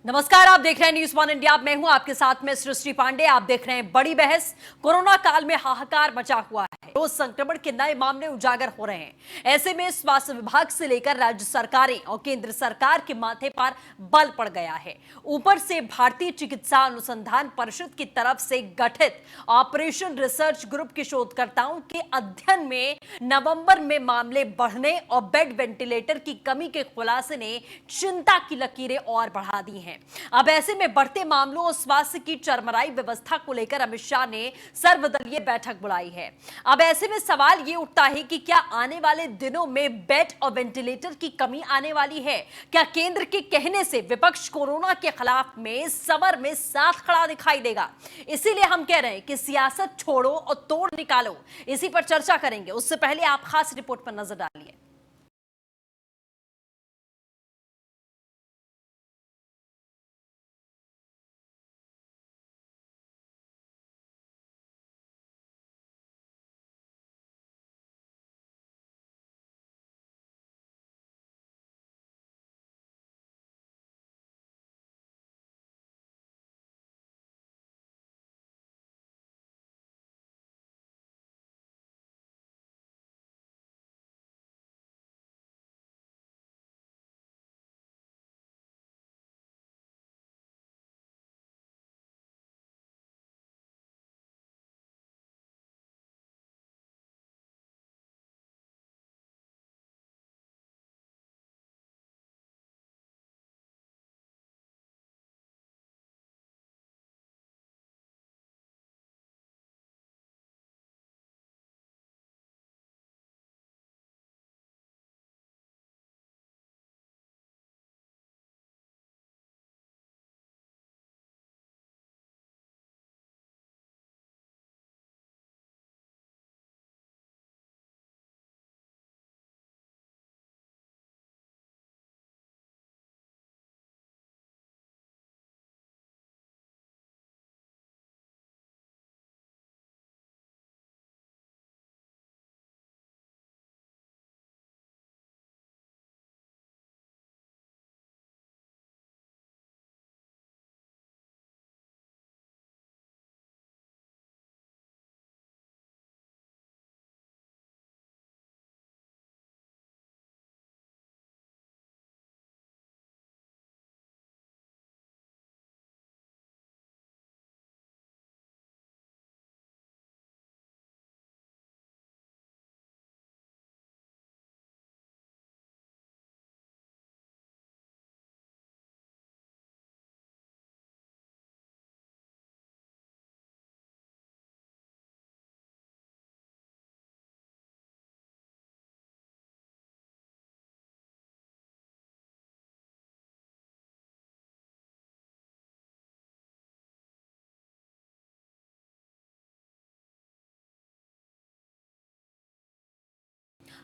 नमस्कार, आप देख रहे हैं न्यूज़ वन इंडिया। मैं हूं आपके साथ में सृष्टि पांडे। आप देख रहे हैं बड़ी बहस। कोरोना काल में हाहाकार मचा हुआ है। रोज संक्रमण के नए मामले उजागर हो रहे हैं। ऐसे में स्वास्थ्य विभाग से लेकर राज्य सरकारें और केंद्र सरकार के माथे पर बल पड़ गया है। ऊपर से भारतीय चिकित्सा अनुसंधान परिषद की तरफ से गठित ऑपरेशन रिसर्च ग्रुप के शोधकर्ताओं के अध्ययन में नवंबर में मामले बढ़ने और बेड वेंटिलेटर की कमी के खुलासे ने चिंता की लकीरें और बढ़ा दी हैं। अब ऐसे में बढ़ते मामलों और स्वास्थ्य की चरमराई व्यवस्था को लेकर अमित शाह ने सर्वदलीय बैठक बुलाई है। अब ऐसे में सवाल यह उठता है कि क्या आने वाले दिनों में बेड और वेंटिलेटर की कमी आने वाली है? क्या केंद्र के कहने से विपक्ष कोरोना के खिलाफ में समर में साथ खड़ा दिखाई देगा? इसीलिए हम कह रहे हैं कि सियासत छोड़ो और तोड़ निकालो। इसी पर चर्चा करेंगे। उससे पहले आप खास रिपोर्ट पर नजर डालिए।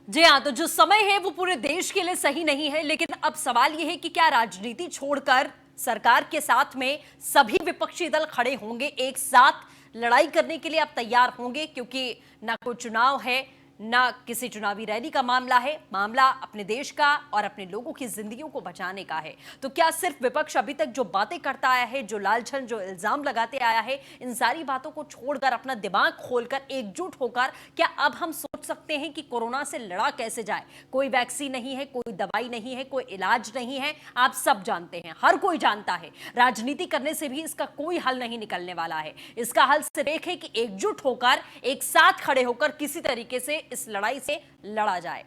जी हाँ, तो जो समय है वो पूरे देश के लिए सही नहीं है, लेकिन अब सवाल यह है कि क्या राजनीति छोड़कर सरकार के साथ में सभी विपक्षी दल खड़े होंगे, एक साथ लड़ाई करने के लिए अब तैयार होंगे? क्योंकि ना कोई चुनाव है, ना किसी चुनावी रैली का मामला है। मामला अपने देश का और अपने लोगों की जिंदगियों को बचाने का है। तो क्या सिर्फ विपक्ष अभी तक जो बातें करता आया है, जो लालछन, जो इल्जाम लगाते आया है, इन सारी बातों को छोड़कर अपना दिमाग खोलकर एकजुट होकर क्या अब हम सोच सकते हैं कि कोरोना से लड़ा कैसे जाए? कोई वैक्सीन नहीं है, कोई दवाई नहीं है, कोई इलाज नहीं है। आप सब जानते हैं, हर कोई जानता है। राजनीति करने से भी इसका कोई हल नहीं निकलने वाला है। इसका हल सिर्फ एक है कि एकजुट होकर, एक साथ खड़े होकर किसी तरीके से इस लड़ाई से लड़ा जाए।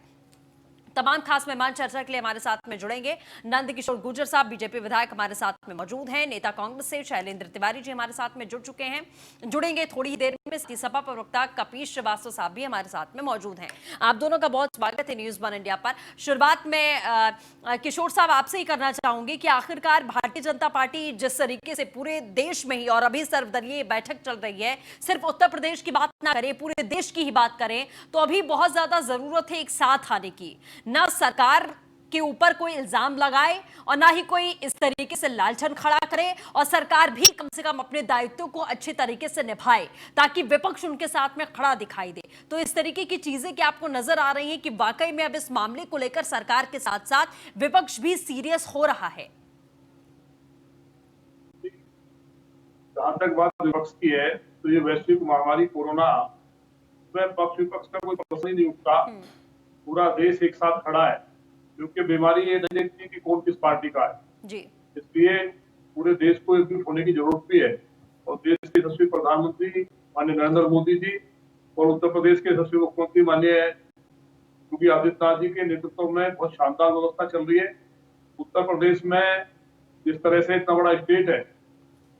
तमाम खास मेहमान चर्चा के लिए हमारे साथ में जुड़ेंगे। नंद किशोर गुर्जर साहब, बीजेपी विधायक, हमारे साथ में मौजूद हैं। नेता कांग्रेस से शैलेंद्र तिवारी जी हमारे साथ में जुड़ चुके हैं, जुड़ेंगे थोड़ी ही देर में। सपा प्रवक्ता कपीश श्रीवास्तव साहब भी हमारे साथ में मौजूद हैं। आप दोनों का बहुत स्वागत है न्यूज़ वन इंडिया पर। शुरुआत में किशोर साहब आपसे ही करना चाहूंगी कि आखिरकार भारतीय जनता पार्टी जिस तरीके से पूरे देश में ही, और अभी सर्वदलीय बैठक चल रही है, सिर्फ उत्तर प्रदेश की बात ना करें, पूरे देश की ही बात करें, तो अभी बहुत ज्यादा जरूरत है एक साथ आने की। ना सरकार के ऊपर कोई इल्जाम लगाए और ना ही कोई इस तरीके से लालछन खड़ा करे, और सरकार भी कम से कम अपने दायित्व को अच्छे तरीके से निभाए ताकि विपक्ष उनके साथ में खड़ा दिखाई दे। तो इस तरीके की चीजें क्या आपको नजर आ रही हैं कि वाकई में अब इस मामले को लेकर सरकार के साथ साथ विपक्ष भी सीरियस हो रहा है? जहां तक बात विपक्ष की है, तो ये वैश्विक महामारी कोरोना में पक्ष विपक्ष का कोई प्रश्न ही नहीं उठता। पूरा देश एक साथ खड़ा है, क्योंकि बीमारी ये नहीं देखती कि कौन किस पार्टी का है जी। इसलिए पूरे देश को एकजुट होने की जरूरत भी है। और देश के यशस्वी प्रधानमंत्री माननीय नरेंद्र मोदी जी और उत्तर प्रदेश के यशस्वी मुख्यमंत्री माननीय योगी आदित्यनाथ जी के नेतृत्व में बहुत शानदार व्यवस्था चल रही है। उत्तर प्रदेश में जिस तरह से इतना बड़ा स्टेट है,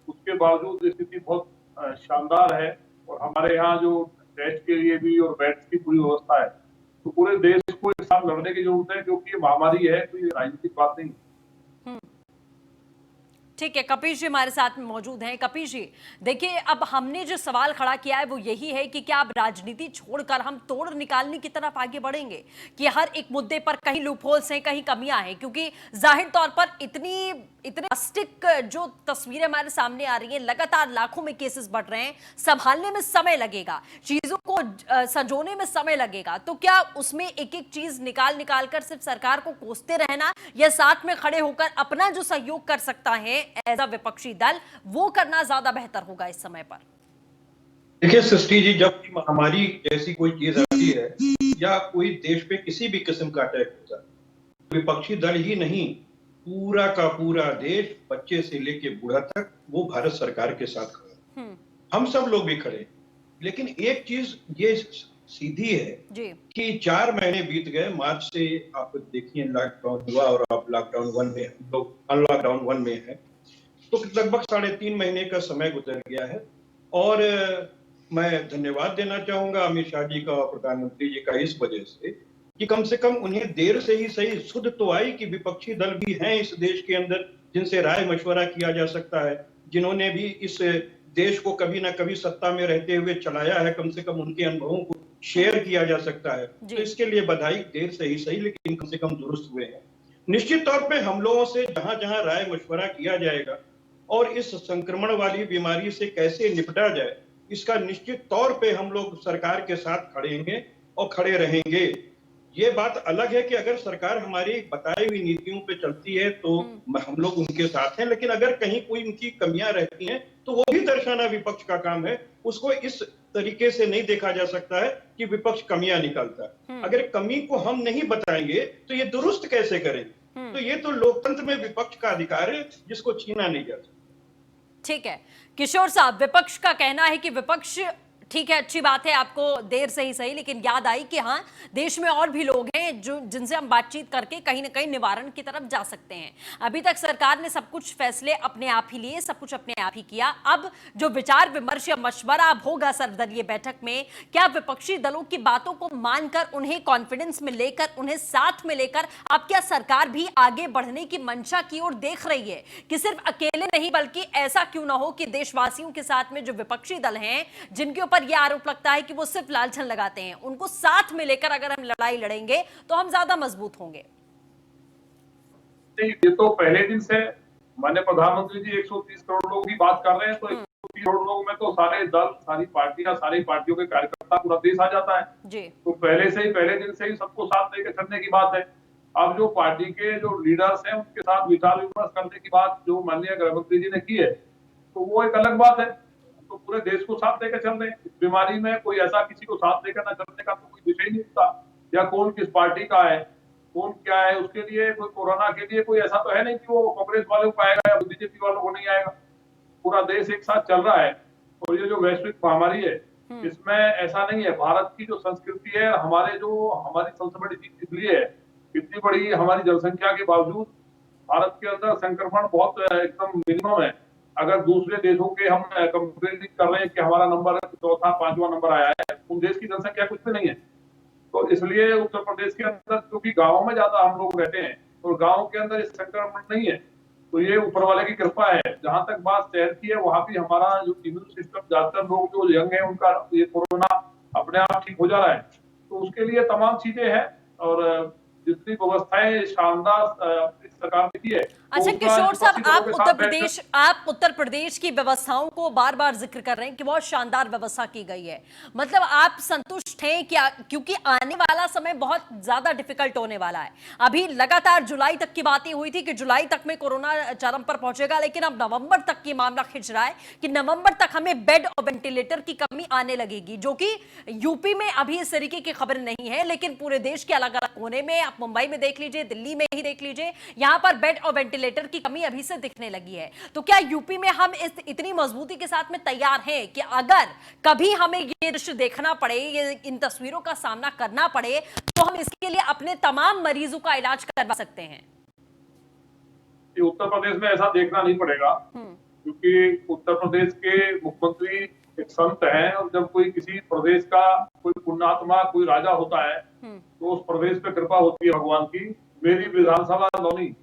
उसके बावजूद स्थिति बहुत शानदार है। और हमारे यहाँ जो टेस्ट के लिए भी और बेड्स की पूरी व्यवस्था है, तो पूरे देश को एक साथ लड़ने की जरूरत है, क्योंकि ये महामारी है, तो ये राजनीतिक बात नहीं। ठीक है, कपिश जी हमारे साथ में मौजूद हैं। कपिश जी, देखिए, अब हमने जो सवाल खड़ा किया है वो यही है कि क्या अब राजनीति छोड़कर हम तोड़ निकालने की तरफ आगे बढ़ेंगे, कि हर एक मुद्दे पर कहीं लूपहोल्स हैं, कहीं कमियां हैं, क्योंकि जाहिर तौर पर इतने ड्रास्टिक जो तस्वीरें हमारे सामने आ रही हैं, लगातार लाखों में केसेस बढ़ रहे हैं, संभालने में समय लगेगा, चीजों को संजोने में समय लगेगा, तो क्या उसमें एक एक चीज निकाल कर सिर्फ सरकार को कोसते रहना, या साथ में खड़े होकर अपना जो सहयोग कर सकता है एज अ विपक्षी दल, वो करना ज्यादा बेहतर होगा इस समय पर? देखिए सृष्टि जी, जब महामारी जैसी कोई चीज आती है या कोई देश पे किसी भी किस्म का अटैक होता है, विपक्षी दल ही नहीं, पूरा का पूरा देश, बच्चे से लेके बूढ़ा तक, वो भारत सरकार के साथ खड़ा है। हम सब लोग भी खड़े। लेकिन एक चीज ये सीधी है कि 4 महीने बीत गए, मार्च से आप देखिए लॉकडाउन हुआ और आप लॉकडाउन 1 में, लोग अनलॉकडाउन 1 में है, तो लगभग 3.5 महीने का समय गुजर गया है। और मैं धन्यवाद देना चाहूंगा अमित शाह जी का और प्रधानमंत्री जी का इस वजह से कि कम से कम उन्हें देर से ही सही सुध तो आई कि विपक्षी दल भी हैं इस देश के अंदर, जिनसे राय मशवरा किया जा सकता है, जिन्होंने भी इस देश को कभी ना कभी सत्ता में रहते हुए चलाया है, कम से कम उनके अनुभवों को शेयर किया जा सकता है। तो इसके लिए बधाई, देर से ही सही, लेकिन कम से कम दुरुस्त हुए हैं। निश्चित तौर पे हम लोगों से जहां जहां राय मशवरा किया जाएगा और इस संक्रमण वाली बीमारी से कैसे निपटा जाए, इसका निश्चित तौर पे हम लोग सरकार के साथ खड़ेंगे और खड़े रहेंगे। ये बात अलग है कि अगर सरकार हमारी बताई हुई नीतियों पे चलती है तो हम लोग उनके साथ हैं, लेकिन अगर कहीं कोई उनकी कमियां रहती हैं तो वो भी दर्शाना विपक्ष का काम है। उसको इस तरीके से नहीं देखा जा सकता है कि विपक्ष कमियां निकालता है। अगर कमी को हम नहीं बताएंगे तो ये दुरुस्त कैसे करेंगे? तो ये तो लोकतंत्र में विपक्ष का अधिकार है, जिसको छीना नहीं जा सकता। ठीक है किशोर साहब, विपक्ष का कहना है कि विपक्ष, ठीक है, अच्छी बात है, आपको देर से ही सही, लेकिन याद आई कि हाँ, देश में और भी लोग हैं जो जिनसे हम बातचीत करके कहीं ना कहीं निवारण की तरफ जा सकते हैं। अभी तक सरकार ने सब कुछ फैसले अपने आप ही लिए, सब कुछ अपने आप ही किया। अब जो विचार विमर्श या मशवरा अब होगा सर्वदलीय बैठक में, क्या विपक्षी दलों की बातों को मानकर, उन्हें कॉन्फिडेंस में लेकर, उन्हें साथ में लेकर, अब क्या सरकार भी आगे बढ़ने की मंशा की ओर देख रही है कि सिर्फ अकेले नहीं, बल्कि ऐसा क्यों ना हो कि देशवासियों के साथ में जो विपक्षी दल हैं, जिनके ऊपर यह आरोप लगता है कि वो सिर्फ लालछन लगाते हैं, उनको साथ में लेकर अगर हम लड़ाई लड़ेंगे तो हम ज्यादा मजबूत होंगे? ये तो पहले दिन से माननीय प्रधानमंत्री जी 130 करोड़ लोगों की बात कर रहे हैं, तो 130 करोड़ लोगों में तो सारे दल, सारी पार्टियां, सारी पार्टियों के कार्यकर्ता, पूरा देश आ जाता है जी। तो पहले दिन से ही सबको साथ लेकर चलने की बात है। अब जो पार्टी के जो लीडर्स हैं, उनके साथ विचार विमर्श करने की बात जो माननीय गृहमंत्री जी ने की है, तो वो एक अलग बात है। तो पूरे देश को साथ लेकर चल रहे हैं। इस बीमारी में कोई ऐसा किसी को साथ लेकर ना चलने का तो कोई विषय नहीं होता, या कौन किस पार्टी का है, कौन क्या है, उसके लिए कोई कोरोना के लिए कोई ऐसा तो है नहीं कि वो कांग्रेस वालों को आएगा या बीजेपी वालों को नहीं आएगा। पूरा देश एक साथ चल रहा है। और ये जो वैश्विक महामारी है, इसमें ऐसा नहीं है, भारत की जो संस्कृति है, हमारी सबसे बड़ी चीज इसलिए है, इतनी बड़ी हमारी जनसंख्या के बावजूद भारत के अंदर संक्रमण बहुत एकदम मिनिमम है। अगर दूसरे देशों के हम कंपेयर कर रहे हैं कि हमारा नंबर चौथा 5वां नंबर आया है, उन देश की जनसंख्या कुछ भी नहीं है। तो इसलिए उत्तर प्रदेश के अंदर, क्योंकि गाँव में ज्यादा हम लोग रहते हैं और गाँव के अंदर इस संक्रमण नहीं है, तो ये ऊपर वाले की कृपा है। जहां तक बात शहर की है, वहां भी हमारा जो इम्यून सिस्टम, ज्यादातर लोग जो यंग है, उनका ये कोरोना अपने आप ठीक हो जा रहा है। तो उसके लिए तमाम चीजें हैं। और जितनी व्यवस्थाएं शानदार इस सरकार ने की है। अच्छा किशोर साहब, आप उत्तर प्रदेश की व्यवस्थाओं को बार बार जिक्र कर रहे हैं कि बहुत शानदार व्यवस्था की गई है, मतलब आप संतुष्ट हैं क्या? क्योंकि आने वाला समय बहुत ज्यादा डिफिकल्ट होने वाला है। अभी लगातार जुलाई तक की बातें हुई थी कि जुलाई तक में कोरोना चरम पर पहुंचेगा, लेकिन अब नवंबर तक की मामला खिंच रहा है कि नवंबर तक हमें बेड और वेंटिलेटर की कमी आने लगेगी, जो कि यूपी में अभी इस तरीके की खबर नहीं है, लेकिन पूरे देश के अलग अलग कोने में, आप मुंबई में देख लीजिए, दिल्ली में ही देख लीजिए, यहां पर बेड और वेंटिलेटर की कमी अभी से दिखने लगी है। तो क्या यूपी में हम इतनी मजबूती के साथ में तैयार हैं कि अगर कभी हमें ये दृश्य देखना पड़े, ये इन तस्वीरों का सामना करना पड़े, तो हम इसके लिए अपने तमाम मरीजों का इलाज करवा सकते हैं? उत्तर प्रदेश में ऐसा देखना नहीं पड़ेगा, क्योंकि उत्तर प्रदेश के मुख्यमंत्री एक संत हैं, और जब कोई किसी प्रदेश का कोई पुण्यात्मा, कोई राजा होता है, तो उस प्रदेश पे कृपा होती है भगवान की। मेरी विधानसभा कॉलोनी,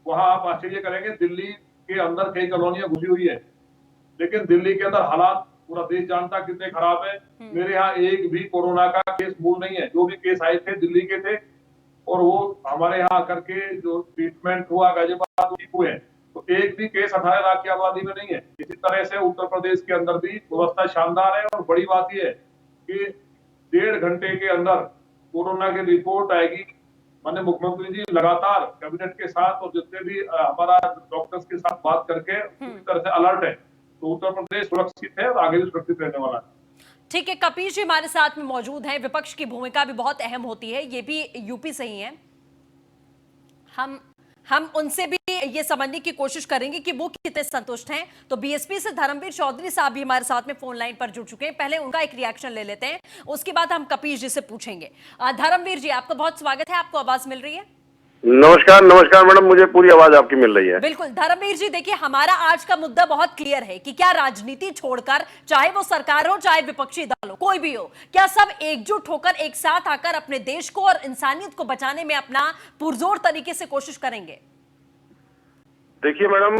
वहां आप आश्चर्य करेंगे, दिल्ली के अंदर कई कॉलोनियां घुसी हुई है, लेकिन दिल्ली के अंदर हालात पूरा देश जानता कितने खराब है। मेरे यहाँ एक भी कोरोना का केस मूल नहीं है, जो भी केस आए थे दिल्ली के थे, और वो हमारे यहाँ आकर के जो ट्रीटमेंट हुआ गाजियाबाद ठीक हुए हैं। तो एक भी केस 18 लाख की आबादी में नहीं है। इसी तरह से उत्तर प्रदेश के अंदर भी व्यवस्था शानदार है, और बड़ी बात यह है कि 1.5 घंटे के अंदर कोरोना की रिपोर्ट आएगी। माननीय मुख्यमंत्री जी लगातार कैबिनेट के साथ और जितने भी हमारा डॉक्टर्स के साथ बात करके पूरी तरह से अलर्ट है। तो उत्तर प्रदेश सुरक्षित है और आगे भी सुरक्षित रहने वाला है। ठीक है, कपिल जी हमारे साथ में मौजूद हैं। विपक्ष की भूमिका भी बहुत अहम होती है, ये भी यूपी से ही है। हम उनसे भी ये समझने की कोशिश करेंगे कि वो कितने संतुष्ट हैं। तो बीएसपी से धर्मवीर चौधरी साहब भी हमारे साथ में फोन लाइन पर जुड़ चुके हैं। पहले उनका एक रिएक्शन ले लेते हैं, उसके बाद हम कपिल जी से पूछेंगे। धर्मवीर जी, आपका बहुत स्वागत है। आपको आवाज मिल रही है? नमस्कार मैडम, मुझे पूरी आवाज आपकी मिल रही है। बिल्कुल धर्मवीर जी, देखिए हमारा आज का मुद्दा बहुत क्लियर है कि क्या राजनीति छोड़कर, चाहे वो सरकार हो चाहे विपक्षी दल हो, कोई भी हो, क्या सब एकजुट होकर एक साथ आकर अपने देश को और इंसानियत को बचाने में अपना पुरजोर तरीके से कोशिश करेंगे? देखिए मैडम,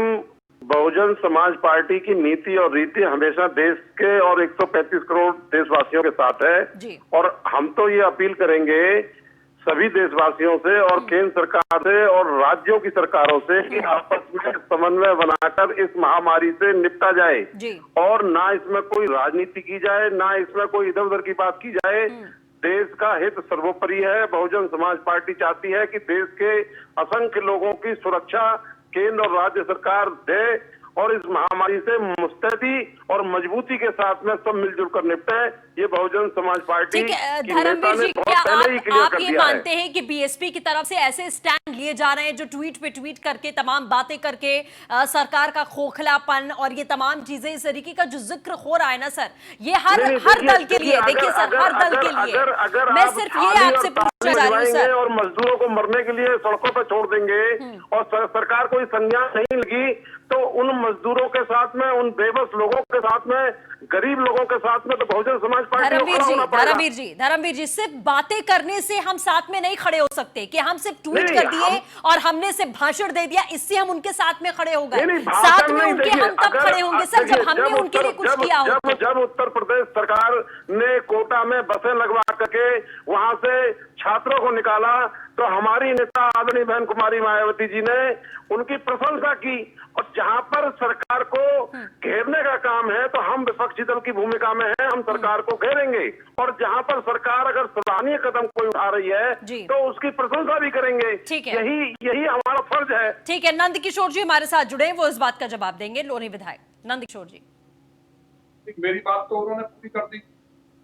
बहुजन समाज पार्टी की नीति और रीति हमेशा देश के और 135 करोड़ देशवासियों के साथ है जी। और हम तो ये अपील करेंगे सभी देशवासियों से और केंद्र सरकार से और राज्यों की सरकारों से कि आपस में समन्वय बनाकर इस महामारी से निपटा जाए जी। और ना इसमें कोई राजनीति की जाए, ना इसमें कोई इधर उधर की बात की जाए। देश का हित सर्वोपरि है। बहुजन समाज पार्टी चाहती है कि देश के असंख्य लोगों की सुरक्षा केंद्र और राज्य सरकार दे और इस महामारी से मुस्तैदी और मजबूती के साथ में सब मिलजुल कर निपटे। ये बहुजन समाज पार्टी की नेता ने बहुत पहले ही क्लियर कर दिया है। आप मानते हैं कि बीएसपी की तरफ से ऐसे स्टैंड लिए जा रहे हैं जो ट्वीट पे ट्वीट करके तमाम बातें करके सरकार का खोखलापन और ये तमाम चीजें, इस तरीके का जो जिक्र हो रहा है ना सर, ये हर दल के लिए, देखिए सर, हर दल के लिए, मैं सिर्फ ये आपसे पूछना चाह रही हूँ सर, और मजदूरों को मरने के लिए सड़कों पर छोड़ देंगे और सरकार को संज्ञान नहीं लगी, तो उन मजदूरों के साथ में, उन बेबस लोगों के साथ में, गरीब लोगों के साथ में तो बहुजन समाज पार्टी धर्मवीर जी, सिर्फ बातें करने से हम साथ में नहीं खड़े हो सकते कि हम सिर्फ ट्वीट कर दिए और हमने सिर्फ भाषण दे दिया, इससे हम उनके साथ में खड़े हो गए। साथ में उनके हम तब खड़े होंगे सर जब हमने उनके लिए कुछ किया हो। जब उत्तर प्रदेश सरकार ने कोटा में बसें लगवा करके वहां से छात्रों को निकाला, तो हमारी नेता आदरणीय बहन कुमारी मायावती जी ने उनकी प्रशंसा की। और जहां पर सरकार को घेरने का काम है तो हम विपक्षी दल की भूमिका में हैं, हम सरकार को घेरेंगे। और जहां पर सरकार अगर सराहनीय कदम कोई उठा रही है तो उसकी प्रशंसा भी करेंगे। यही हमारा फर्ज है। ठीक है, नंद किशोर जी हमारे साथ जुड़े, वो इस बात का जवाब देंगे। लोनी विधायक नंद किशोर जी। मेरी बात तो उन्होंने पूरी कर दी।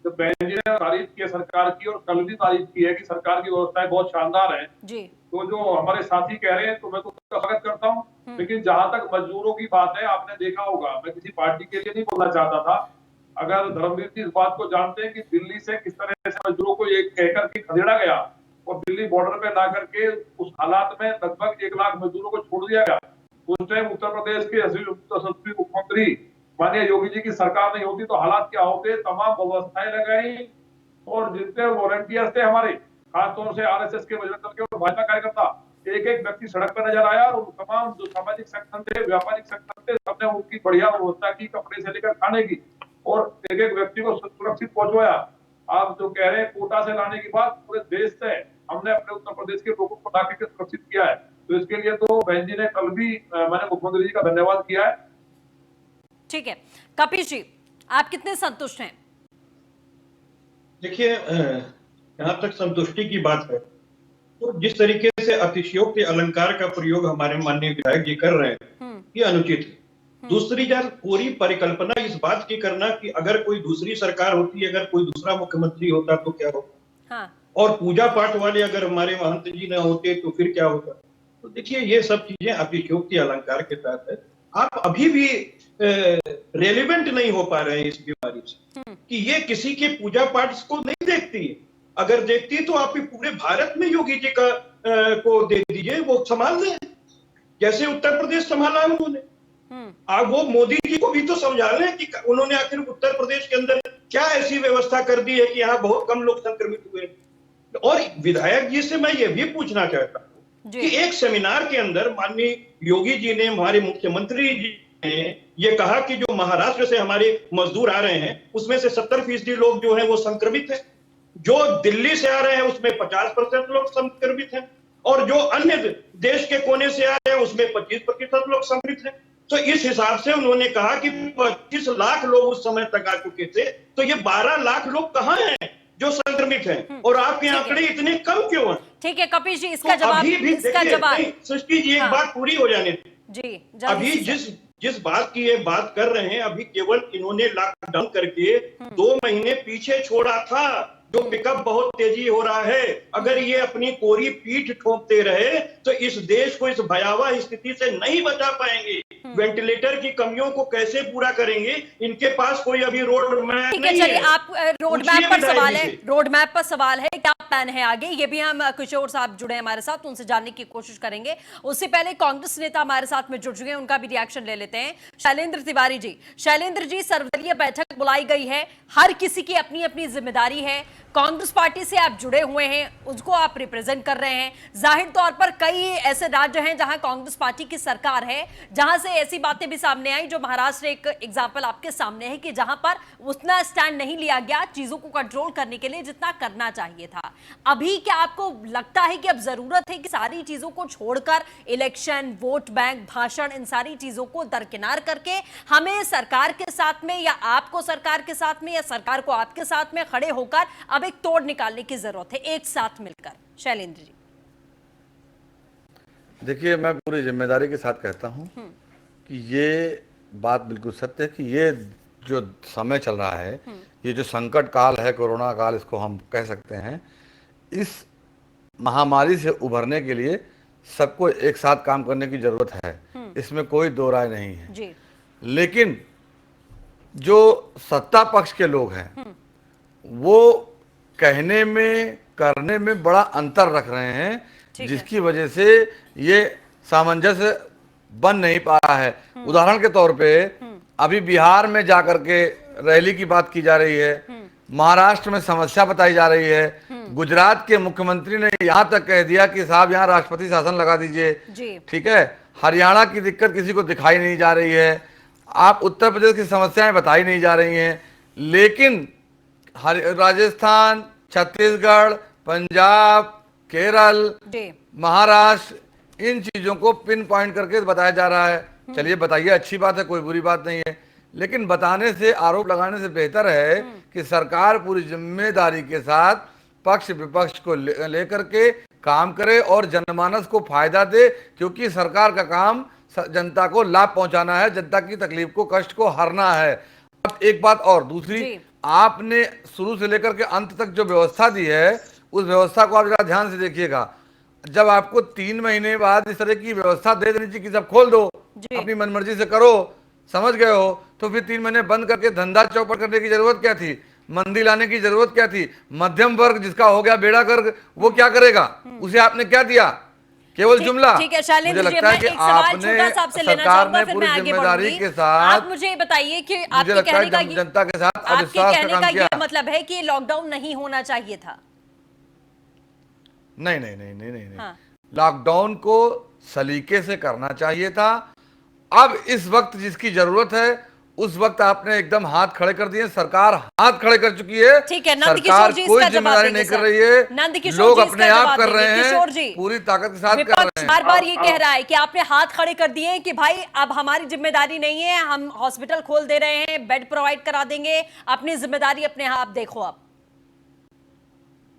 तो बहन जी ने तारीफ की है सरकार की, और कल भी तारीफ की है कि सरकार की व्यवस्थाएं बहुत शानदार है जी। तो जो हमारे साथी कह रहे हैं तो मैं तो उसका स्वागत करता हूँ। लेकिन जहां तक मजदूरों की बात है, आपने देखा होगा, मैं किसी पार्टी के लिए नहीं बोलना चाहता था, अगर धर्मवीर जी इस बात को जानते हैं कि दिल्ली से किस तरह से मजदूरों को एक कहकर के खदेड़ा गया और दिल्ली बॉर्डर पे ला करके उस हालात में लगभग 1 लाख मजदूरों को छोड़ दिया गया। उस टाइम उत्तर प्रदेश के यशस्वी मुख्यमंत्री माननीय योगी जी की सरकार नहीं होती तो हालात क्या होते। तमाम व्यवस्थाएं लगाई और जितने वॉलंटियर्स थे हमारे, खासतौर से आरएसएस के, बजरंग दल के और भाजपा कार्यकर्ता, एक एक व्यक्ति सड़क पर नजर आया और तमाम जो सामाजिक संगठन थे, व्यापारिक संगठन थे, सबने उनकी बढ़िया व्यवस्था की, कपड़े से लेकर खाने की, और एक एक व्यक्ति को सुरक्षित पहुंचवाया। आप जो कह रहे हैं कोटा से लाने की बात, पूरे देश से हमने अपने उत्तर प्रदेश के लोगों को ला के सुरक्षित किया है। तो इसके लिए तो बहन जी ने कल भी मैंने मुख्यमंत्री जी का धन्यवाद किया है। ठीक है, कपिल जी आप कितने संतुष्ट हैं? देखिए, जहां तक संतुष्टि की बात है, तो जिस तरीके से अतिशयोक्ति अलंकार का प्रयोग हमारे माननीय विधायक जी कर रहे हैं, ये अनुचित है। दूसरी बात, पूरी परिकल्पना इस बात की करना कि अगर कोई दूसरी सरकार होती, अगर कोई दूसरा मुख्यमंत्री होता तो क्या होता, हाँ। और पूजा पाठ वाले अगर हमारे महंत जी न होते तो फिर क्या होता। तो देखिए, ये सब चीजें अतिशयोक्ति अलंकार के तहत है। आप अभी भी रेलिवेंट नहीं हो पा रहे हैं इस बीमारी से, कि ये किसी के पूजा पाठ को नहीं देखती है। अगर देखती तो आप पूरे भारत में योगी जी का को दे दीजिए, वो संभाल लें, जैसे उत्तर प्रदेश संभाला है उन्होंने। आप वो मोदी जी को भी तो समझा लें कि उन्होंने आखिर उत्तर प्रदेश के अंदर क्या ऐसी व्यवस्था कर दी है कि यहाँ बहुत कम लोग संक्रमित हुए। और विधायक जी से मैं ये भी पूछना चाहता हूँ कि एक सेमिनार के अंदर माननीय योगी जी ने, हमारे मुख्यमंत्री जी ने ये कहा कि जो महाराष्ट्र से हमारे मजदूर आ रहे हैं उसमें से 70% लोग जो है वो संक्रमित है, जो दिल्ली से आ रहे हैं उसमें 50% लोग संक्रमित हैं, और जो अन्य देश के कोने से आ रहे हैं उसमें 25% लोग संक्रमित हैं। तो इस हिसाब से उन्होंने कहा कि 25 लाख लोग उस समय तक आ चुके थे, तो ये 12 लाख लोग कहां हैं जो संक्रमित हैं, और आपके आंकड़े इतने कम क्यों हैं? ठीक है कपिल जी, इसका जवाब सृष्टि जी, एक बात पूरी हो जाने जी। अभी जिस बात की ये बात कर रहे हैं, अभी केवल इन्होंने लॉकडाउन करके 2 महीने पीछे छोड़ा था, जो पिकअप बहुत तेजी हो रहा है। अगर ये अपनी कोरी पीठ ठोंकते रहे तो इस देश को इस भयावह स्थिति से नहीं बचा पाएंगे। वेंटिलेटर की कमियों को कैसे पूरा करेंगे, इनके पास कोई अभी रोड मैप नहीं है। आप रोड मैप पर सवाल है, रोड मैप पर सवाल है, क्या प्लान है आगे, ये भी हम किशोर साहब जुड़े हमारे साथ, उनसे जानने की कोशिश करेंगे। उससे पहले कांग्रेस नेता हमारे साथ में जुड़ चुके हैं, उनका भी रिएक्शन ले लेते हैं। शैलेंद्र तिवारी जी, शैलेंद्र जी, सर्वदलीय बैठक बुलाई गई है, हर किसी की अपनी अपनी जिम्मेदारी है, कांग्रेस पार्टी से आप जुड़े हुए हैं, उसको आप रिप्रेजेंट कर रहे हैं। जाहिर तौर पर कई ऐसे राज्य हैं जहां कांग्रेस पार्टी की सरकार है, जहां से ऐसी बातें भी सामने आई, जो महाराष्ट्र एक एग्जाम्पल आपके सामने है कि जहां पर उतना स्टैंड नहीं लिया गया चीजों को कंट्रोल करने के लिए जितना करना चाहिए था। अभी क्या आपको लगता है कि अब जरूरत है कि सारी चीजों को छोड़कर इलेक्शन, वोट बैंक, भाषण, इन सारी चीजों को दरकिनार करके हमें सरकार के साथ में, या आपको सरकार के साथ में, या सरकार को आपके साथ में खड़े होकर अब एक तोड़ निकालने की जरूरत है, एक साथ मिलकर? शैलेंद्र जी, देखिए, मैं पूरी जिम्मेदारी के साथ कहता हूं कि ये बात बिल्कुल सत्य है कि ये जो समय चल रहा है, ये जो संकट काल है, कोरोना काल इसको हम कह सकते हैं, इस महामारी से उभरने के लिए सबको एक साथ काम करने की जरूरत है, इसमें कोई दो राय नहीं है जी। लेकिन जो सत्ता पक्ष के लोग हैं वो कहने में करने में बड़ा अंतर रख रहे हैं, जिसकी वजह से ये सामंजस्य बन नहीं पा रहा है। उदाहरण के तौर पे अभी बिहार में जाकर के रैली की बात की जा रही है, महाराष्ट्र में समस्या बताई जा रही है, गुजरात के मुख्यमंत्री ने यहाँ तक कह दिया कि साहब यहाँ राष्ट्रपति शासन लगा दीजिए, ठीक है। हरियाणा की दिक्कत किसी को दिखाई नहीं जा रही है, आप उत्तर प्रदेश की समस्याएं बताई नहीं जा रही हैं, लेकिन राजस्थान, छत्तीसगढ़, पंजाब, केरल, महाराष्ट्र, इन चीजों को पिन पॉइंट करके बताया जा रहा है। चलिए बताइए, अच्छी बात है, कोई बुरी बात नहीं है, लेकिन बताने से, आरोप लगाने से बेहतर है कि सरकार पूरी जिम्मेदारी के साथ पक्ष विपक्ष को लेकर के काम करे और जनमानस को फायदा दे, क्योंकि सरकार का काम जनता को लाभ पहुंचाना है, जनता की तकलीफ को, कष्ट को हरना है। अब एक बात और, दूसरी, आपने शुरू से लेकर के अंत तक जो व्यवस्था दी है, उस व्यवस्था को आप जरा ध्यान से देखिएगा। जब आपको 3 महीने बाद इस तरह की व्यवस्था दे देनी चाहिए कि सब खोल दो, अपनी मनमर्जी से करो, समझ गए हो, तो फिर 3 महीने बंद करके धंधा चौपट करने की जरूरत क्या थी, मंदी लाने की जरूरत क्या थी? मध्यम वर्ग जिसका हो गया बेड़ा गर्क, वो क्या करेगा? उसे आपने क्या दिया? केवल जुमला। ठीक है शैलेंद्र जी, मैं एक सवाल छोटा सा आपसे लेना चाहूंगा, फिर मैं आगे बढ़ूंगी के साथ। आप मुझे बताइए कि आपके कहने का जनता के साथ ये मतलब है कि लॉकडाउन नहीं होना चाहिए था? नहीं। लॉकडाउन को सलीके से करना चाहिए था। अब इस वक्त जिसकी जरूरत है उस वक्त आपने एकदम हाथ खड़े कर दिए। सरकार हाथ खड़े कर चुकी है। ठीक है, नंद सरकार किशोर जी कोई इसका जवाब जिम्मेदारी देंगे नहीं कर सर। रही है, नंद किशोर लोग जी अपने इसका आप जवाब कर रहे देंगे। किशोर जी, हैं, पूरी ताकत के साथ कर विपक्ष रहे हैं। बार बार ये कह रहा है कि आपने हाथ खड़े कर दिए कि भाई अब हमारी जिम्मेदारी नहीं है, हम हॉस्पिटल खोल दे रहे हैं, बेड प्रोवाइड करा देंगे, अपनी जिम्मेदारी अपने आप देखो। आप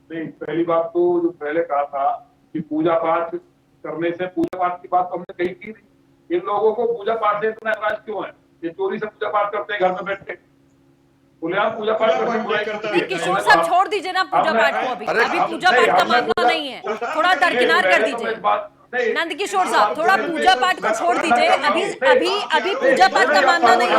नहीं, पहली बात तो जो पहले कहा था कि पूजा पाठ करने से, पूजा पाठ की बात हमने कही की नहीं। इन लोगों को पूजा पाठ से इतना नाराज क्यों है? ये चोरी से पूजा पाठ करते हैं घर में बैठ के, खुलेआम पूजा पाठ करते हैं। किशोर साहब छोड़ दीजिए ना पूजा पाठ को, अभी पूजा पाठ का मामला नहीं है, थोड़ा दरकिनार कर दीजिए। नंद किशोर साहब थोड़ा पूजा पाठ को छोड़ दीजिए, अभी पूजा पाठ का मामला नहीं है।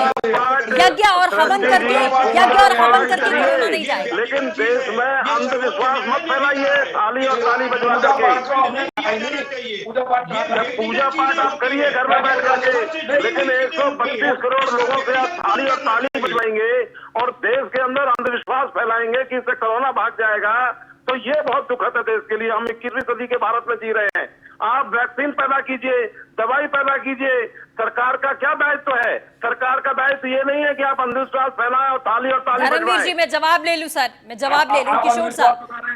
यज्ञ और हवन करके कोरोना नहीं जाएगा। लेकिन देश में अंधविश्वास मत फैलाइए, थाली और ताली बजवा करके। पूजा पाठ आप करिए घर में बैठ करके, लेकिन 132 करोड़ लोगों से आप थाली और ताली बजवाएंगे और देश के अंदर अंधविश्वास फैलाएंगे कि इससे कोरोना भाग जाएगा, तो ये बहुत दुखद है देश के लिए। हम 21वीं सदी के भारत में जी रहे हैं। आप वैक्सीन पैदा कीजिए, दवाई पैदा कीजिए, सरकार का क्या दायित्व है? सरकार का दायित्व ये नहीं है कि आप अंधविश्वास फैलाएं और ताली धर्मवीर जी, मैं जवाब ले लूं सर, मैं जवाब ले लूं।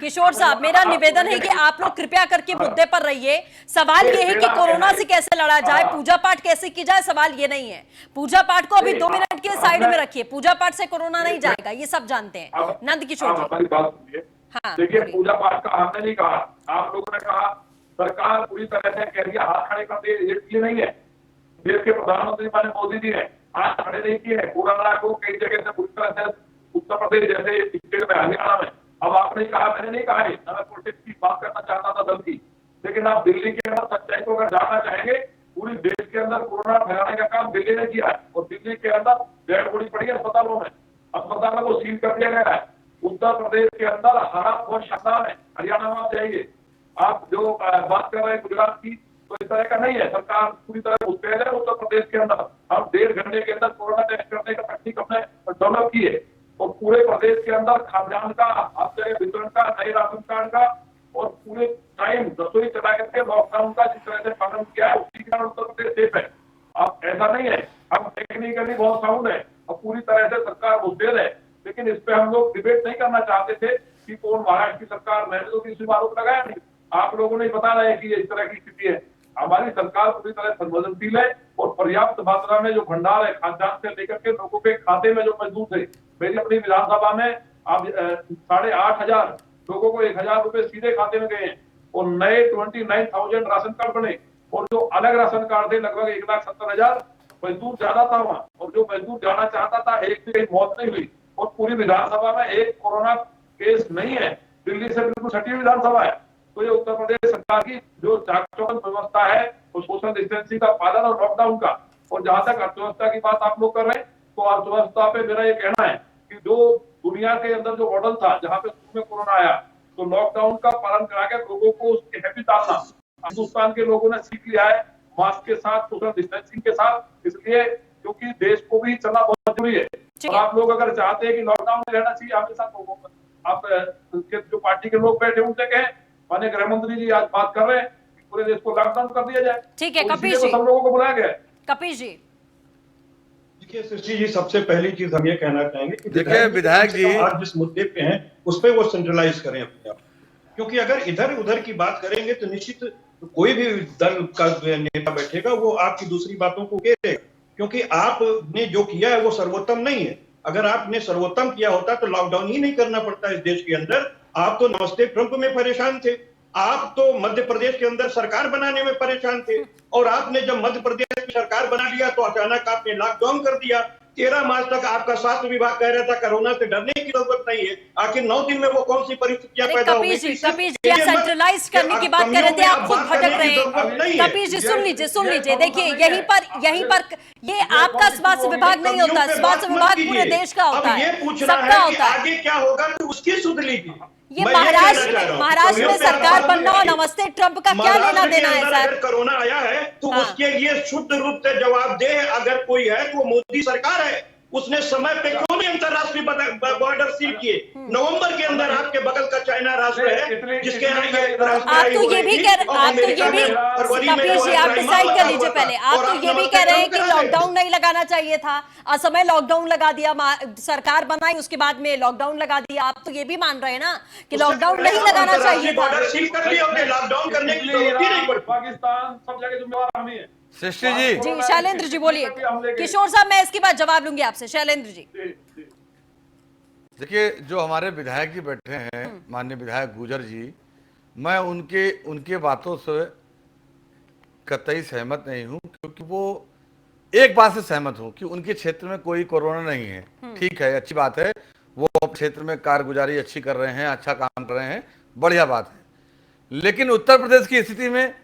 किशोर साहब मेरा निवेदन है कि आप लोग कृपया करके मुद्दे पर रहिए। सवाल ये है कि कोरोना से कैसे लड़ा जाए, पूजा पाठ कैसे की जाए, सवाल ये नहीं है। पूजा पाठ को अभी 2 मिनट के लिए साइड में रखिए, पूजा पाठ से कोरोना नहीं जाएगा, ये सब जानते हैं। नंद किशोर जी, हाँ, देखिए, पूजा पाठ का हमने नहीं कहा, आप लोगों ने कहा। सरकार पूरी तरह से कह रही है हाथ खड़े कर दे, ये नहीं है। देश के प्रधानमंत्री माननीय मोदी जी ने हाथ खड़े नहीं किए हैं। कोरोना को कई जगह से पूरी तरह से, उत्तर प्रदेश जैसे स्टेट में, हरियाणा में, अब आपने कहा, मैंने नहीं कहा है, मैं प्रोटेस्ट की बात करना चाहता था दल की, लेकिन आप दिल्ली के अंदर सच्चाई को अगर जानना चाहेंगे, पूरी देश के अंदर कोरोना फैलाने का काम दिल्ली ने किया है और दिल्ली के अंदर डेड बॉडी पड़ी है अस्पतालों में, अस्पतालों को सील कर दिया गया है। उत्तर प्रदेश के अंदर हालात बहुत शानदार है। हरियाणा में आप जाइए, आप जो बात कर रहे हैं गुजरात की, तो इस तरह का नहीं है। सरकार पूरी तरह मुस्तैद है। उत्तर प्रदेश के अंदर हम 1.5 घंटे के अंदर कोरोना टेस्ट करने का तकनीक हमने डेवलप की है और पूरे प्रदेश के अंदर खाद्यान्न का, आप जगह वितरण का, नए राशन कार्ड का और पूरे टाइम रसोई चला करके लॉकडाउन का जिस तरह से पालन किया है, उसी कारण उत्तर प्रदेश सेफ है। अब ऐसा नहीं है, अब टेक्निकली बहुत साउंड है, अब पूरी तरह से सरकार मुस्तैद है। लेकिन इस पे हम लोग डिबेट नहीं करना चाहते थे कि कौन महाराष्ट्र की सरकार, मैंने तो किसी पर आरोप लगाया नहीं। आप लोगों ने बता रहे हैं कि इस तरह की स्थिति है। हमारी सरकार पूरी तरह संवेदनशील है और पर्याप्त मात्रा में जो भंडार है खाद्यान्न से लेकर के लोगों के खाते में जो मजदूर थे, मेरी अपनी विधानसभा में अब 8,500 लोगों को 1,000 रुपए सीधे खाते में गए हैं और नए 29,000 राशन कार्ड बने और जो अलग राशन कार्ड थे लगभग 1,70,000 मजदूर ज्यादा था वहाँ, और जो मजदूर जाना चाहता था, एक से एक मौत नहीं हुई और पूरी विधानसभा में एक कोरोना केस नहीं है। दिल्ली से बिल्कुल छठी विधानसभा है। तो ये उत्तर प्रदेश सरकार की जो चाक चौबंद व्यवस्था है, वो सोशल डिस्टेंसिंग का पालन और लॉकडाउन का। और जहां तक अर्थव्यवस्था की बात आप लोग कर रहे हैं, तो अर्थव्यवस्था पे मेरा ये कहना है कि जो दुनिया के अंदर जो मॉडल था, जहाँ पे शुरू में कोरोना आया, तो लॉकडाउन का पालन करा के लोगों को उसके हैबिट डालना हिंदुस्तान के लोगों ने सीख लिया है, मास्क के साथ, सोशल डिस्टेंसिंग के साथ। इसलिए क्योंकि देश को भी चलना बहुत जरूरी है और आप लोग अगर चाहते हैं कि लॉकडाउन में रहना चाहिए हमेशा, तो आप जो पार्टी के लोग बैठे उनसे कहें, माननीय गृह मंत्री जी आज बात कर रहे हैं कि पूरे देश को लॉकडाउन कर दिया जाए। ठीक है, तो कपिश जी, सब लोगों को बुलाया गया। कपिश जी, देखिए सृष्टि जी, सबसे पहली चीज हम ये कहना चाहेंगे कि देखिए विधायक जी आज जिस मुद्दे पे हैं उस पे वो सेंट्रलाइज करें अपने आप, क्योंकि अगर इधर उधर की बात करेंगे तो निश्चित कोई भी दल का नेता बैठेगा वो आपकी दूसरी बातों को घेरेगा, क्योंकि आपने जो किया है वो सर्वोत्तम नहीं है। अगर आपने सर्वोत्तम किया होता तो लॉकडाउन ही नहीं करना पड़ता इस देश के अंदर। आप तो नमस्ते ट्रंप में परेशान थे, आप तो मध्य प्रदेश के अंदर सरकार बनाने में परेशान थे और आपने जब मध्य प्रदेश की सरकार बना लिया तो अचानक आपने लॉकडाउन कर दिया। 13 मार्च तक आपका स्वास्थ्य विभाग कह रहा था कोरोना से डरने की जरूरत नहीं है। आखिर 9 दिन में वो कौन सी परिस्थितियां पैदा हो गई? कपिश जी सेंट्रलाइज करने की बात कर रहे थे, आप खुद भटक रहे हैं। कपिश जी सुन लीजिए, देखिए यहीं पर ये आपका स्वास्थ्य विभाग नहीं होता, स्वास्थ्य विभाग पूरे देश का होता है, सबका होता है। आगे क्या होगा तो उसकी सुध लीजिए। ये महाराष्ट्र में सरकार बनना और नमस्ते ट्रंप का क्या लेना देना है सर? अगर कोरोना आया है तो उसके लिए शुद्ध रूप से जवाबदेह अगर कोई है तो मोदी सरकार है। उसने समय पे क्यों नहीं अंतरराष्ट्रीय बॉर्डर सील किए? नवंबर के अंदर आपके बगल का चाइना राष्ट्र है जिसके यहाँ ये आप तो ये भी कह कपिल जी, आप डिसाइड कर लीजिए पहले। आप तो ये भी कह रहे हैं कि लॉकडाउन नहीं लगाना चाहिए था, असमय लॉकडाउन लगा दिया, सरकार बनाई उसके बाद में लॉकडाउन लगा दिया। आप तो ये भी मान रहे हैं ना कि लॉकडाउन नहीं लगाना चाहिए था। लॉकडाउन करने की जरूरत ही नहीं पड़ी। पाकिस्तान सब जगह जिम्मेवार हम ही है। सृष्टि जी शैलेंद्र जी बोलिए। किशोर साहब मैं इसके बाद जवाब लूंगी आपसे। शैलेंद्र जी देखिए, जो हमारे विधायक जी बैठे हैं, माननीय विधायक गुजर जी, मैं उनके बातों से कतई सहमत नहीं हूं, क्योंकि वो एक बात से सहमत हूं कि उनके क्षेत्र में कोई कोरोना नहीं है। ठीक है, अच्छी बात है, वो क्षेत्र में कारगुजारी अच्छी कर रहे हैं, अच्छा काम कर रहे हैं, बढ़िया बात है। लेकिन उत्तर प्रदेश की स्थिति में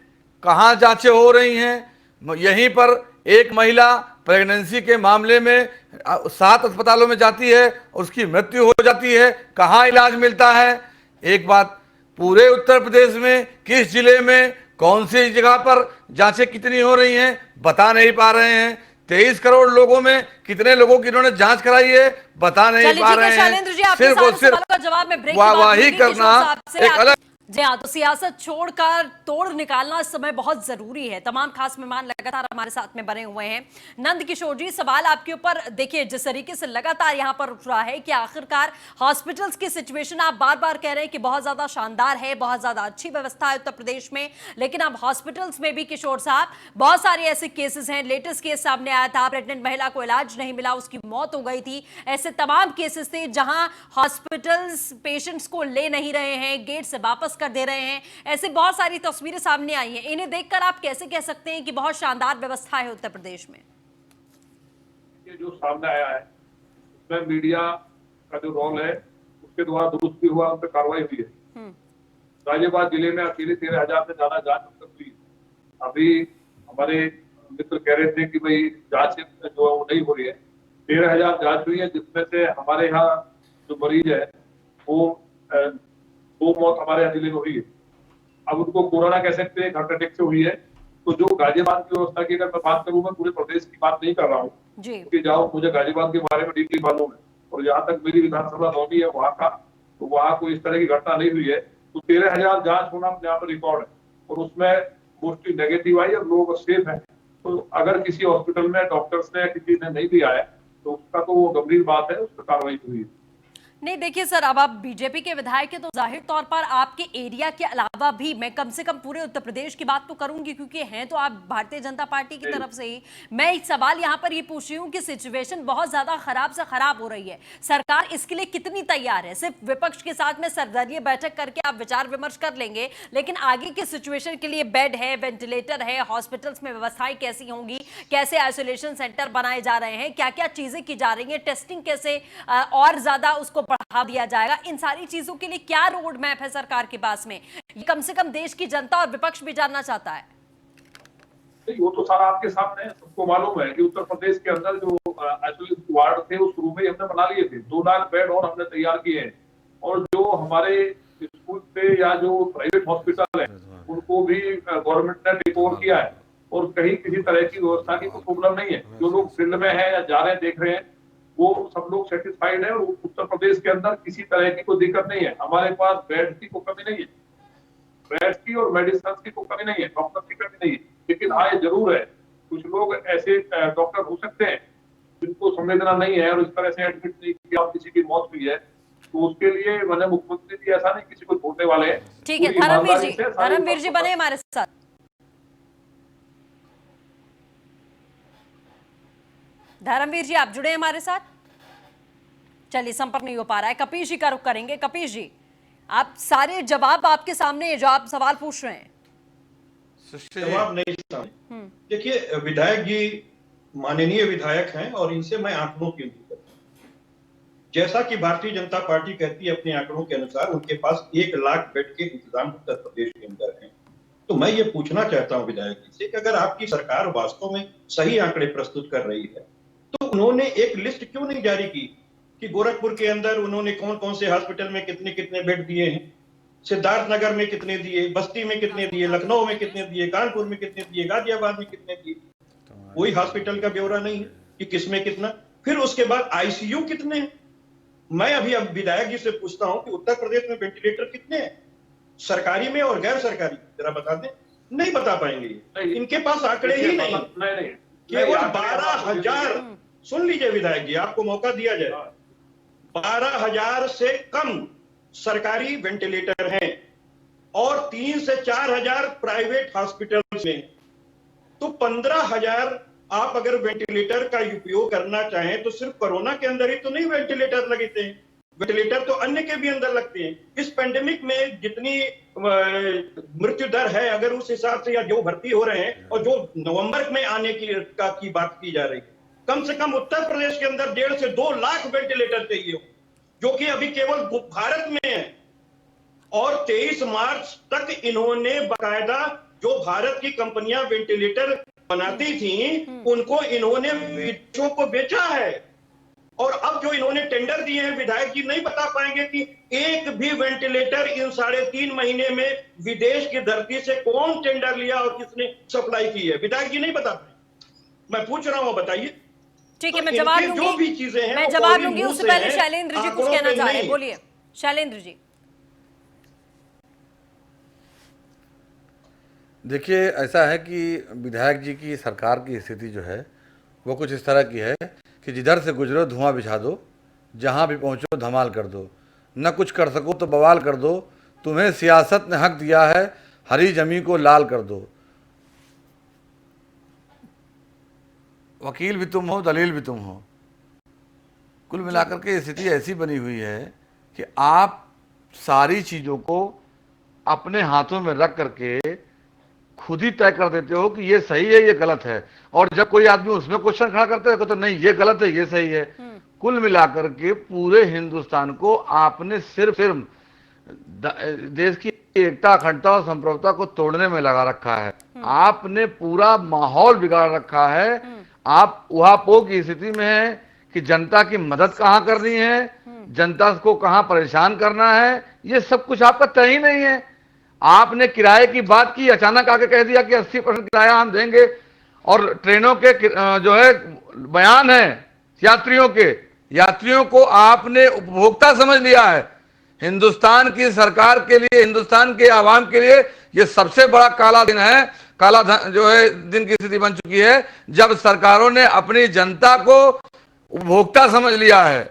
कहाँ जांचें हो रही हैं? यहीं पर एक महिला प्रेगनेंसी के मामले में 7 अस्पतालों में जाती है, उसकी मृत्यु हो जाती है, कहाँ इलाज मिलता है? एक बात, पूरे उत्तर प्रदेश में किस जिले में कौन सी जगह पर जांचें कितनी हो रही हैं बता नहीं पा रहे हैं। 23 करोड़ लोगों में कितने लोगों की इन्होंने जांच कराई है बता नहीं पा रहे हैं। सिर्फ और सिर्फ वाहवाही करना एक अलग। जी हाँ, तो सियासत छोड़कर तोड़ निकालना इस समय बहुत जरूरी है। तमाम खास मेहमान लगातार हमारे साथ में बने हुए हैं। नंद किशोर जी, सवाल आपके ऊपर देखिए, जिस तरीके से लगातार यहाँ पर उठ रहा है कि आखिरकार हॉस्पिटल्स की सिचुएशन, आप बार बार कह रहे हैं कि बहुत ज्यादा शानदार है, बहुत ज्यादा अच्छी व्यवस्था है उत्तर प्रदेश में, लेकिन अब हॉस्पिटल्स में भी किशोर साहब बहुत सारे ऐसे केसेस हैं। लेटेस्ट केस सामने आया था, प्रेग्नेंट महिला को इलाज नहीं मिला, उसकी मौत हो गई थी। ऐसे तमाम केसेस थे जहां हॉस्पिटल्स पेशेंट्स को ले नहीं रहे हैं, गेट से वापस कर दे रहे हैं। ऐसे बहुत सारी तस्वीरें सामने आई हैं। इन्हें देखकर आप कैसे कह सकते हैं कि बहुत शानदार व्यवस्था है उत्तर प्रदेश में? ये जो सामने आया है उसमें मीडिया का जो रोल है उसके द्वारा दुरुस्त भी हुआ, उन पर कार्रवाई हुई है। गाजियाबाद जिले में अकेले 13,000 से ज्यादा जांच हुई। अभी हमारे मित्र कह रहे थे कि भाई जांच जो नहीं हो रही है, 13,000 जांच हुई है, जिसमें से हमारे यहाँ जो मरीज है वो 2 मौत हमारे यहाँ जिले में हुई है। अब उनको कोरोना कह सकते हैं, हार्ट अटैक से हुई है। तो जो गाजियाबाद की व्यवस्था की अगर मैं बात करूं, मैं पूरे प्रदेश की बात नहीं कर रहा हूँ, क्योंकि जाओ मुझे गाजियाबाद के बारे में डीपली मालूम है, और जहाँ तक मेरी विधानसभा रौनी है वहाँ का, तो वहाँ कोई इस तरह की घटना नहीं हुई है। तो 13,000 जांच होना अपने यहाँ पर रिकॉर्ड है, और उसमें मोस्टली नेगेटिव आई और लोग सेफ है। तो अगर किसी हॉस्पिटल में डॉक्टर्स ने किसी ने नहीं दिया है तो उसका तो वो गंभीर बात है, उस पर कार्रवाई हुई है। नहीं देखिए सर, अब आप बीजेपी के विधायक हैं तो जाहिर तौर पर आपके एरिया के अलावा भी मैं कम से कम पूरे उत्तर प्रदेश की बात तो करूंगी, क्योंकि हैं तो आप भारतीय जनता पार्टी की तरफ से ही। मैं एक सवाल यहां पर ये पूछ रही हूं कि सिचुएशन बहुत ज्यादा खराब से खराब हो रही है, सरकार इसके लिए कितनी तैयार है? सिर्फ विपक्ष के साथ में सर्वदलीय बैठक करके आप विचार विमर्श कर लेंगे, लेकिन आगे के सिचुएशन के लिए बेड है, वेंटिलेटर है, हॉस्पिटल्स में व्यवस्थाएं कैसी होंगी, कैसे आइसोलेशन सेंटर बनाए जा रहे हैं, क्या क्या चीजें की जा रही है, टेस्टिंग कैसे और ज्यादा उसको बढ़ा दिया जाएगा, इन सारी चीजों के लिए क्या रोड मैप है सरकार के पास में? ये कम से कम देश की जनता और विपक्ष भी जानना चाहता है। वो तो सारा आपके सामने है, सबको मालूम है कि उत्तर प्रदेश के अंदर जो आइसोलेशन वार्ड थे वो शुरू में ही हमने बना लिए थे। 2 लाख बेड और हमने तैयार किए हैं, और जो हमारे स्कूल पे या जो प्राइवेट हॉस्पिटल है उनको भी गवर्नमेंट ने टेक ओवर किया है, और कहीं किसी तरह की व्यवस्था की कोई प्रॉब्लम नहीं है। जो लोग फील्ड में है या जा रहे हैं, देख रहे हैं, वो सब लोग सेटिस्फाइड है, और उत्तर प्रदेश के अंदर किसी तरह की कोई दिक्कत नहीं है। हमारे पास बेड की कोई कमी नहीं है, बेड की और मेडिसिन की कोई कमी नहीं है, डॉक्टर की कमी नहीं है। लेकिन हाँ ये जरूर है, कुछ लोग ऐसे डॉक्टर हो सकते हैं जिनको संवेदना नहीं है और इस तरह से एडमिट नहीं किया, किसी की मौत हुई है, तो उसके लिए मैंने मुख्यमंत्री जी ऐसा नहीं किसी को छोड़ने वाले हैं। ठीक है, धर्मवीर जी बने हमारे साथ। धर्मवीर जी आप जुड़े हमारे साथ। चलिए संपर्क नहीं हो पा रहा है, कपीश जी का रुख करेंगे। कपीश जी, आप सारे जवाब आपके सामने, जो आप सवाल पूछ रहे हैं जवाब नहीं सामने। देखिए विधायक जी माननीय विधायक हैं, और इनसे मैं आंकड़ों की उम्मीद करता हूं। जैसा कि भारतीय जनता पार्टी कहती है अपने आंकड़ों के अनुसार उनके पास 1 लाख बेड के इंतजाम उत्तर प्रदेश के अंदर हैं। तो मैं ये पूछना चाहता हूं विधायक जी से कि अगर आपकी सरकार वास्तव में सही आंकड़े प्रस्तुत कर रही है तो उन्होंने एक लिस्ट क्यों नहीं जारी की कि गोरखपुर के अंदर उन्होंने कौन कौन से हॉस्पिटल में कितने कितने बेड दिए हैं, सिद्धार्थनगर में कितने दिए, बस्ती में कितने दिए, लखनऊ में कितने दिए, कानपुर में कितने दिए, गाजियाबाद में कितने दिए? कोई हॉस्पिटल का ब्यौरा नहीं है कि किसमें कितना। फिर उसके बाद आईसीयू कितने हैं? मैं अभी अब विधायक जी से पूछता हूं कि उत्तर प्रदेश में वेंटिलेटर कितने हैं, सरकारी में और गैर सरकारी, जरा बता दें। नहीं बता पाएंगे, इनके पास आंकड़े ही नहीं। केवल 12,000, सुन लीजिए विधायक जी, आपको मौका दिया जाए, 12,000 से कम सरकारी वेंटिलेटर हैं और 3 से 4,000 प्राइवेट हॉस्पिटल्स में। तो 15,000 आप अगर वेंटिलेटर का उपयोग करना चाहें तो सिर्फ कोरोना के अंदर ही तो नहीं वेंटिलेटर लगते हैं, वेंटिलेटर तो अन्य के भी अंदर लगते हैं। इस पेंडेमिक में जितनी मृत्यु दर है, अगर उस हिसाब से या जो भर्ती हो रहे हैं और जो नवंबर में आने की बात की जा रही है, कम से कम उत्तर प्रदेश के अंदर 1.5 से 2 लाख वेंटिलेटर चाहिए हो, जो कि अभी केवल भारत में है। और 23 मार्च तक इन्होंने बाकायदा जो भारत की कंपनियां वेंटिलेटर बनाती थी उनको इन्होंने विदेशों को बेचा है। और अब जो इन्होंने टेंडर दिए हैं, विधायक जी नहीं बता पाएंगे कि एक भी वेंटिलेटर इन 3.5 महीने में विदेश की धरती से कौन टेंडर लिया और किसने सप्लाई की है, विधायक जी नहीं बता पाएंगे। मैं पूछ रहा हूं, बताइए। ठीक है, मैं जवाब लूंगी, जो भी चीजें हैं मैं जवाब लूंगी। उससे पहले शैलेंद्र जी कुछ कहना चाह रहे हैं, बोलिए शैलेंद्र जी। देखिए, ऐसा है कि विधायक जी की सरकार की स्थिति जो है वो कुछ इस तरह की है कि जिधर से गुजरो धुआं बिछा दो, जहां भी पहुंचो धमाल कर दो, न कुछ कर सको तो बवाल कर दो, तुम्हें सियासत ने हक दिया है हरी जमी को लाल कर दो। वकील भी तुम हो, दलील भी तुम हो। कुल मिलाकर के स्थिति ऐसी बनी हुई है कि आप सारी चीज़ों को अपने हाथों में रख करके खुद ही तय कर देते हो कि ये सही है, ये गलत है। और जब कोई आदमी उसमें क्वेश्चन खड़ा करते हैं तो नहीं ये गलत है, ये सही है। कुल मिलाकर के पूरे हिंदुस्तान को आपने सिर्फ देश की एकता, अखंडता और संप्रभुता को तोड़ने में लगा रखा है। आपने पूरा माहौल बिगाड़ रखा है। आप उहापोह की स्थिति में है कि जनता की मदद कहां करनी है, जनता को कहां परेशान करना है, ये सब कुछ आपका तय ही नहीं है। आपने किराए की बात की, अचानक आके कह दिया कि 80% किराया हम देंगे। और ट्रेनों के जो है बयान है यात्रियों को आपने उपभोक्ता समझ लिया है। हिंदुस्तान की सरकार के लिए, हिंदुस्तान के आवाम के लिए ये सबसे बड़ा काला दिन है, काला जो है दिन की स्थिति बन चुकी है, जब सरकारों ने अपनी जनता को उपभोक्ता समझ लिया है।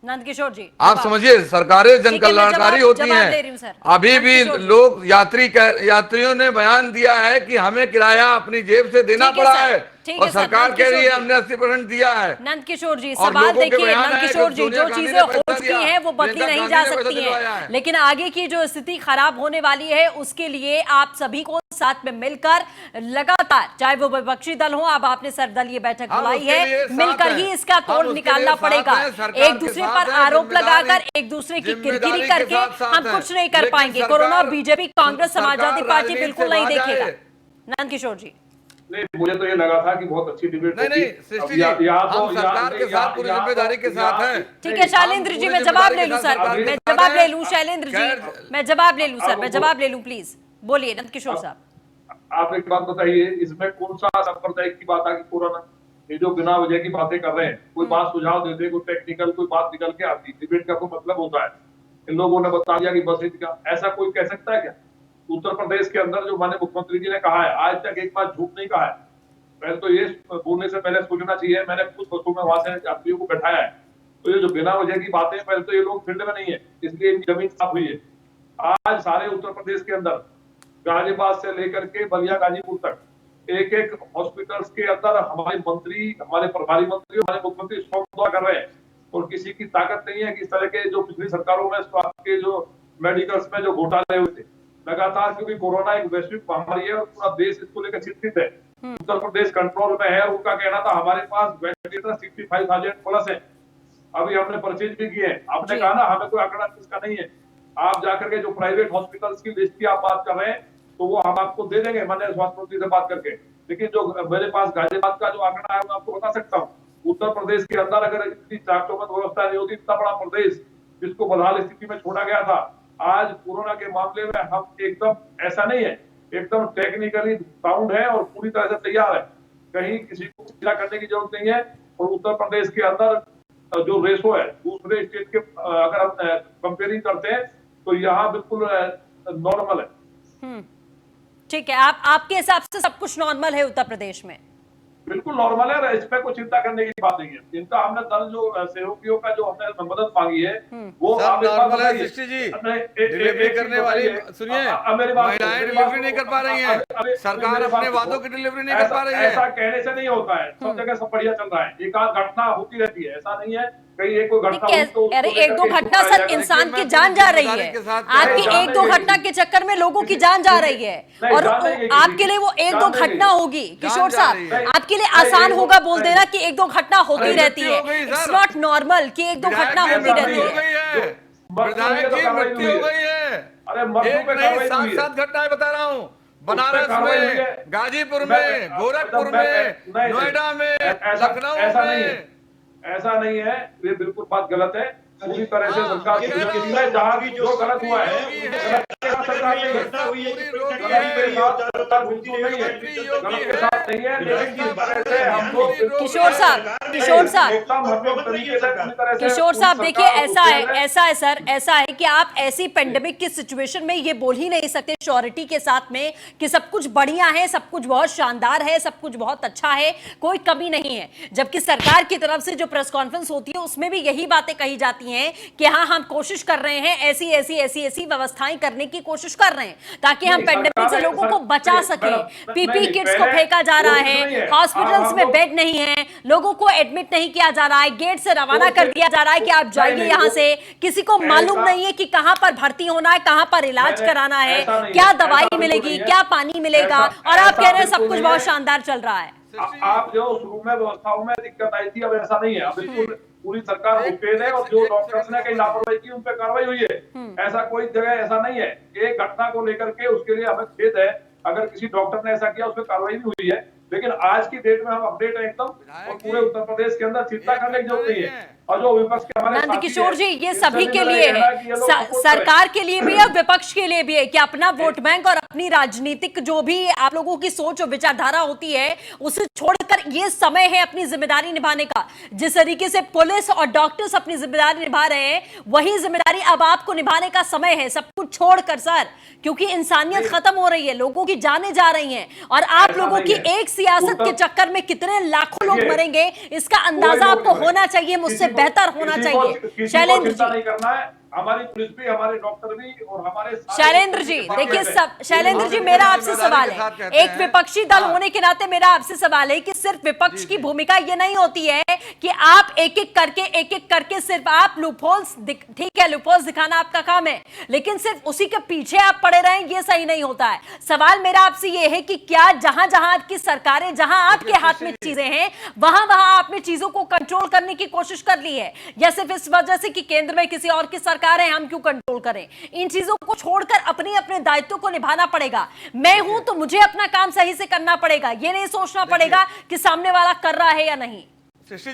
नंदकिशोर जी, आप समझिए, सरकारें जन कल्याणकारी होती हैं। अभी भी लोग यात्रियों ने बयान दिया है कि हमें किराया अपनी जेब से देना पड़ा है और सरकार कह रही है हमने 80% दिया है। नंदकिशोर जी, सवाल देखिए नंदकिशोर जी, जो चीजें हो चुकी हैं वो बदली नहीं जा सकती हैं, लेकिन आगे की जो स्थिति खराब होने वाली है उसके लिए आप सभी को साथ में मिलकर लगातार, चाहे वो विपक्षी दल हो, अब आपने सर्वदलीय बैठक बुलाई है, मिलकर ही इसका तोड़ निकालना पड़ेगा। एक दूसरे पर आरोप लगाकर, एक दूसरे की किरकिरी करके हम कुछ नहीं कर पाएंगे। Corona BJP, Congress, Samajwadi party बिल्कुल नहीं देखेगा। नंदकिशोर जी, नहीं, मुझे तो ये लगा था कि बहुत अच्छी डिबेट नहीं, हम सरकार के साथ पूरी जिम्मेदारी के साथ हैं। ठीक है शैलेंद्र जी, मैं जवाब ले लूं सर, मैं जवाब ले लूं शैलेंद्र जी, मैं जवाब ले लूं सर, मैं जवाब ले लूं, प्लीज बोलिए नंदकिशोर साहब। आप एक बात बताइए, इसमें कौन सा सांप्रदायिक की बात आ गई कोरोना? ये जो बिना वजह की बातें कर रहे हैं, कोई बात सुझाव देते, कोई टेक्निकल कोई बात निकल के आती, डिबेट का कोई मतलब होता है? इन लोगों ने बता दिया कि बस इनका, ऐसा कोई कह सकता है क्या? उत्तर प्रदेश के अंदर जो माननीय मुख्यमंत्री जी ने कहा है, आज तक एक बार झूठ नहीं कहा है। पहले तो ये बोलने से पहले सोचना चाहिए, मैंने कुछ बसों में वहां से यात्रियों को बैठाया है, तो ये जो बिना वजह की बातें, पहले तो ये लोग फील्ड में नहीं है, इसलिए जमीन साफ हुई है। आज सारे उत्तर प्रदेश के अंदर गाजियाबाद से लेकर के बलिया गाजीपुर तक एक एक हॉस्पिटल्स के अंदर हमारे मंत्री, हमारे प्रभारी मंत्री, हमारे मुख्यमंत्री स्वयं कर रहे हैं। और किसी की ताकत नहीं है कि इस तरह के जो पिछली सरकारों में स्वास्थ्य के जो मेडिकल्स में जो घोटाले हुए थे लगातार, क्योंकि कोरोना एक वैश्विक महामारी है और पूरा देश इसको लेकर चिंतित है। उत्तर प्रदेश कंट्रोल में है। उनका कहना था हमारे पास वेंटिलेटर 65,000 प्लस है, अभी हमने परचेज भी किए। आपने कहा ना हमें कोई आंकड़ा इसका नहीं है, आप जाकर के जो प्राइवेट हॉस्पिटल्स की लिस्ट की आप बात कर रहे हैं तो वो हम आपको दे देंगे माननीय स्वास्थ्य मंत्री से बात करके। लेकिन जो मेरे पास गाजियाबाद का जो आंकड़ा है मैं आपको बता सकता हूँ। उत्तर प्रदेश के अंदर अगर इतनी चाक-चौबंद व्यवस्था नहीं होती, इतना बड़ा प्रदेश जिसको बदहाल स्थिति में छोड़ा गया था, आज कोरोना के मामले में हम एकदम ऐसा नहीं है, एकदम टेक्निकली साउंड है और पूरी तरह से तैयार है। कहीं किसी को चिंता करने की जरूरत नहीं है। और उत्तर प्रदेश के अंदर जो रेशो है दूसरे स्टेट के अगर हम कंपेयरिंग करते हैं तो यहाँ बिल्कुल नॉर्मल है। ठीक है, आपके हिसाब से सब कुछ नॉर्मल है उत्तर प्रदेश में? बिल्कुल नॉर्मल है, इस पे कोई चिंता करने की बात नहीं है। इनका हमने दल जो सहयोगियों का जो हमने मदद मांगी है वो सब नॉर्मल है। सृष्टि जी, डिलीवरी करने वाली, सुनिए, महिलाएं डिलीवरी नहीं कर पा रही हैं, सरकार अपने वादों की डिलीवरी नहीं कर पा रही है। ऐसा कहने से नहीं होता है, सब जगह सब बढ़िया चल रहा है। एक आध घटना होती रहती है, ऐसा नहीं है कहीं एक कोई घटना हुई तो अरे एक दो घटना सर इंसान की जान जा रही है, आपकी एक दो घटना के चक्कर में लोगों की जान जा रही है, और आपके लिए वो एक दो घटना होगी। किशोर साहब, आपके लिए आसान होगा बोल देना कि एक दो घटना होती रहती है। इट्स नॉट नॉर्मल कि एक दो घटना होती रहती है। विधायक की मृत्यु हो गई है, एक नहीं 7 घटनाएं बता रहा हूँ, बनारस में, गाजीपुर में, गोरखपुर में, नोएडा में, लखनऊ में। ऐसा नहीं है, ये बिल्कुल बात गलत है। पूरी तरह से सरकार जहाँ भी जो गलत हुआ है सरकार नहीं है। किशोर साहब देखिए, ऐसा है सर, ऐसा है कि आप ऐसी पेंडेमिक की सिचुएशन में ये बोल ही नहीं सकते श्योरिटी के साथ में कि सब कुछ बढ़िया है, सब कुछ बहुत शानदार है, सब कुछ बहुत अच्छा है, कोई कमी नहीं है। जबकि सरकार की तरफ से जो प्रेस कॉन्फ्रेंस होती है उसमें भी यही बातें कही जाती हैं कि हाँ हम कोशिश कर रहे हैं, ऐसी व्यवस्थाएं करने की कोशिश कर रहे हैं ताकि हम पेंडेमिक से लोगों को बचा सके। पीपी किट्स को फेंका जा रहा है, हॉस्पिटल्स में बेड नहीं है, लोगों को एडमिट नहीं किया जा रहा है, गेट से रवाना कर दिया जा रहा है कि आप जाइए यहां से। किसी को मालूम नहीं है कि कहां पर भर्ती होना है, कहां पर इलाज कराना है, क्या दवाई मिलेगी, क्या पानी मिलेगा, और आप कह रहे हैं सब कुछ बहुत शानदार चल रहा है। आप जो शुरू में व्यवस्थाओं में दिक्कत आई थी, अब ऐसा नहीं है। अब बिल्कुल पूरी सरकार मुस्तैद है और जो डॉक्टर्स ने कहीं लापरवाही की उन पर कार्रवाई हुई है। ऐसा कोई जगह ऐसा नहीं है। एक घटना को लेकर के उसके लिए हमें खेद है, अगर किसी डॉक्टर ने ऐसा किया उस पर कार्रवाई भी हुई है, लेकिन आज की डेट में हम अपडेट है एकदम, और पूरे उत्तर प्रदेश के अंदर चिंता करने की जरूरत नहीं है। और जो विपक्ष के हमारे नंदकिशोर जी, ये सभी के लिए है, सरकार के लिए भी है और विपक्ष के लिए भी है कि अपना वोट बैंक और अपनी राजनीतिक जो भी आप लोगों की सोच और विचारधारा होती है उसे छोड़कर ये समय है अपनी जिम्मेदारी निभाने का। जिस तरीके से पुलिस और डॉक्टर्स अपनी जिम्मेदारी निभा रहे हैं, वही जिम्मेदारी अब आपको निभाने का समय है, सब कुछ छोड़कर सर, क्योंकि इंसानियत खत्म हो रही है, लोगों की जानें जा रही हैं, और आप लोगों की एक सियासत के चक्कर में कितने लाखों लोग मरेंगे इसका अंदाजा आपको होना चाहिए, मुझसे बेहतर होना चाहिए। शैलेंद्र जी, नहीं करना है, हमारी पुलिस भी, हमारे डॉक्टर भी और हमारे शैलेंद्र जी देखिए, सब शैलेंद्र जी मेरा आपसे सवाल है, एक विपक्षी दल होने के नाते मेरा आपसे सवाल है कि सिर्फ विपक्ष की भूमिका ये नहीं होती है कि आप एक एक करके सिर्फ आप लूपहोल्स, ठीक है लूपहोल्स दिखाना आपका काम है, लेकिन सिर्फ उसी के पीछे आप पड़े रहें ये सही नहीं होता है। सवाल मेरा आपसे ये है कि क्या जहां जहां आपकी सरकारें, जहां आपके हाथ में चीजें हैं, वहां आपने चीजों को कंट्रोल करने की कोशिश कर ली है, या सिर्फ इस वजह से कि केंद्र में किसी और की सरकार है हम क्यों कंट्रोल करें? इन चीजों को छोड़कर अपने अपने दायित्व को निभाना पड़ेगा। मैं हूं तो मुझे अपना काम सही से करना पड़ेगा, ये नहीं सोचना पड़ेगा कि सामने वाला कर रहा है या नहीं। सृष्टि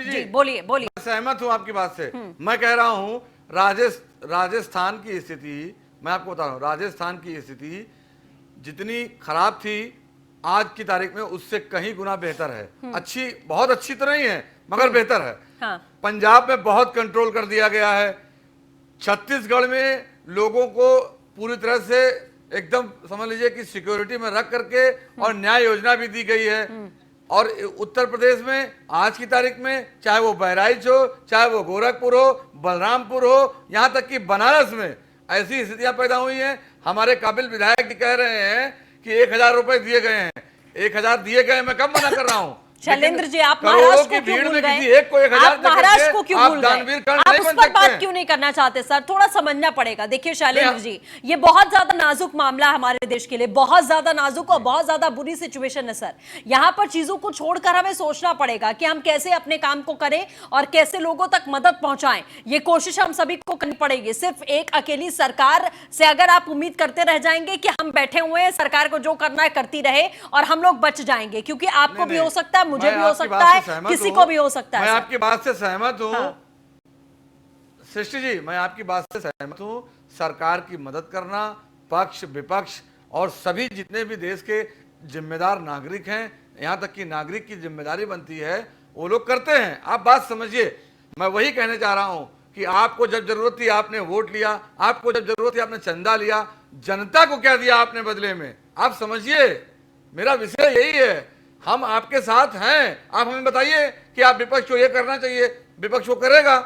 जी बोलिए। मैं सहमत हूं आपकी बात से। मैं कह रहा हूं राजस्थान की स्थिति, मैं आपको बता रहा हूं, राजस्थान की स्थिति जितनी खराब थी आज की तारीख में उससे कहीं गुना बेहतर है। अच्छी, बहुत अच्छी तो नहीं है मगर बेहतर है। हाँ। पंजाब में बहुत कंट्रोल कर दिया गया है, छत्तीसगढ़ में लोगों को पूरी तरह से एकदम समझ लीजिए कि सिक्योरिटी में रख करके और न्याय योजना भी दी गई है। और उत्तर प्रदेश में आज की तारीख में चाहे वो बहराइच हो, चाहे वो गोरखपुर हो, बलरामपुर हो, यहाँ तक कि बनारस में ऐसी स्थितियां पैदा हुई हैं। हमारे काबिल विधायक कह रहे हैं कि 1000 रुपए दिए गए हैं। 1000 दिए गए, मैं कब मना कर रहा हूं? शैलेंद्र जी, आप महाराष्ट्र को क्यों भूल गए? आप महाराष्ट्र को क्यों भूल गए? आप उस पर बात क्यों नहीं करना चाहते सर? थोड़ा समझना पड़ेगा। देखिए शैलेंद्र जी, ये बहुत ज्यादा नाजुक मामला है हमारे देश के लिए, बहुत ज्यादा नाजुक और बहुत ज्यादा बुरी सिचुएशन है सर। यहाँ पर चीजों को छोड़कर हमें सोचना पड़ेगा कि हम कैसे अपने काम को करें और कैसे लोगों तक मदद पहुंचाएं। ये कोशिश हम सभी को करनी पड़ेगी। सिर्फ एक अकेली सरकार से अगर आप उम्मीद करते रह जाएंगे कि हम बैठे हुए हैं, सरकार को जो करना है करती रहे और हम लोग बच जाएंगे, क्योंकि आपको भी हो सकता है, मुझे भी हो सकता है, किसी को भी हो सकता है। मैं आपकी बात से सहमत हूं। हाँ। सृष्टि जी, मैं आपकी बात से सहमत हूं। सरकार की मदद करना, पक्ष विपक्ष और सभी जितने भी देश के जिम्मेदार नागरिक हैं, यहाँ तक कि नागरिक की जिम्मेदारी बनती है, वो लोग करते हैं। आप बात समझिए, मैं वही कहने चाह रहा हूं कि आपको जब जरूरत थी आपने वोट लिया, आपको जब जरूरत थी आपने चंदा लिया, जनता को क्या दिया आपने बदले में? आप समझिए, मेरा विषय यही है, हम आपके साथ हैं। आप हमें बताइए कि आप विपक्ष को ये करना चाहिए, विपक्ष को करेगा,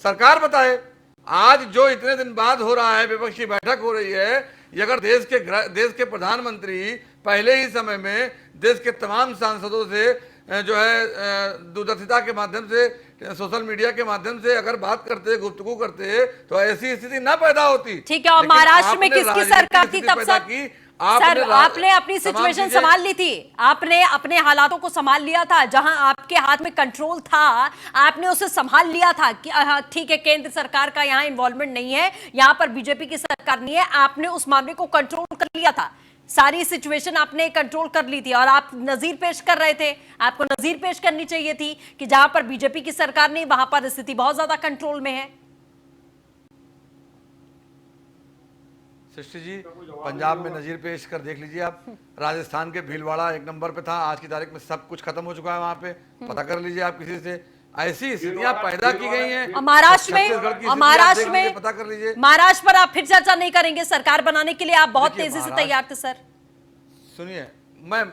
सरकार बताए। आज जो इतने दिन बाद हो रहा है, विपक्ष की बैठक हो रही है, ये अगर देश के प्रधानमंत्री पहले ही समय में देश के तमाम सांसदों से जो है दूरदर्शिता के माध्यम से, सोशल मीडिया के माध्यम से अगर बात करते, गुफ्तगू करते, तो ऐसी स्थिति ना पैदा होती। ठीक है, और महाराष्ट्र में किसकी सरकार थी तब सर? सर, आपने अपनी सिचुएशन संभाल ली थी, आपने अपने हालातों को संभाल लिया था, जहां आपके हाथ में कंट्रोल था आपने उसे संभाल लिया था कि ठीक है, केंद्र सरकार का यहां इन्वॉल्वमेंट नहीं है, यहां पर बीजेपी की सरकार नहीं है, आपने उस मामले को कंट्रोल कर लिया था, सारी सिचुएशन आपने कंट्रोल कर ली थी और आप नजीर पेश कर रहे थे। आपको नजीर पेश करनी चाहिए थी कि जहां पर बीजेपी की सरकार नहीं, वहां पर स्थिति बहुत ज्यादा कंट्रोल में है। सृष्टि जी, पंजाब में नजीर पेश कर देख लीजिए आप, राजस्थान के भीलवाड़ा 1 नंबर पे था, आज की तारीख में सब कुछ खत्म हो चुका है वहां पे, पता कर लीजिए आप किसी से। ऐसी स्थितियां पैदा की गई हैं महाराष्ट्र में, पता कर लीजिए। महाराष्ट्र पर आप फिर चर्चा नहीं करेंगे? सरकार बनाने के लिए आप बहुत तेजी से तैयार थे सर। सुनिए, मैं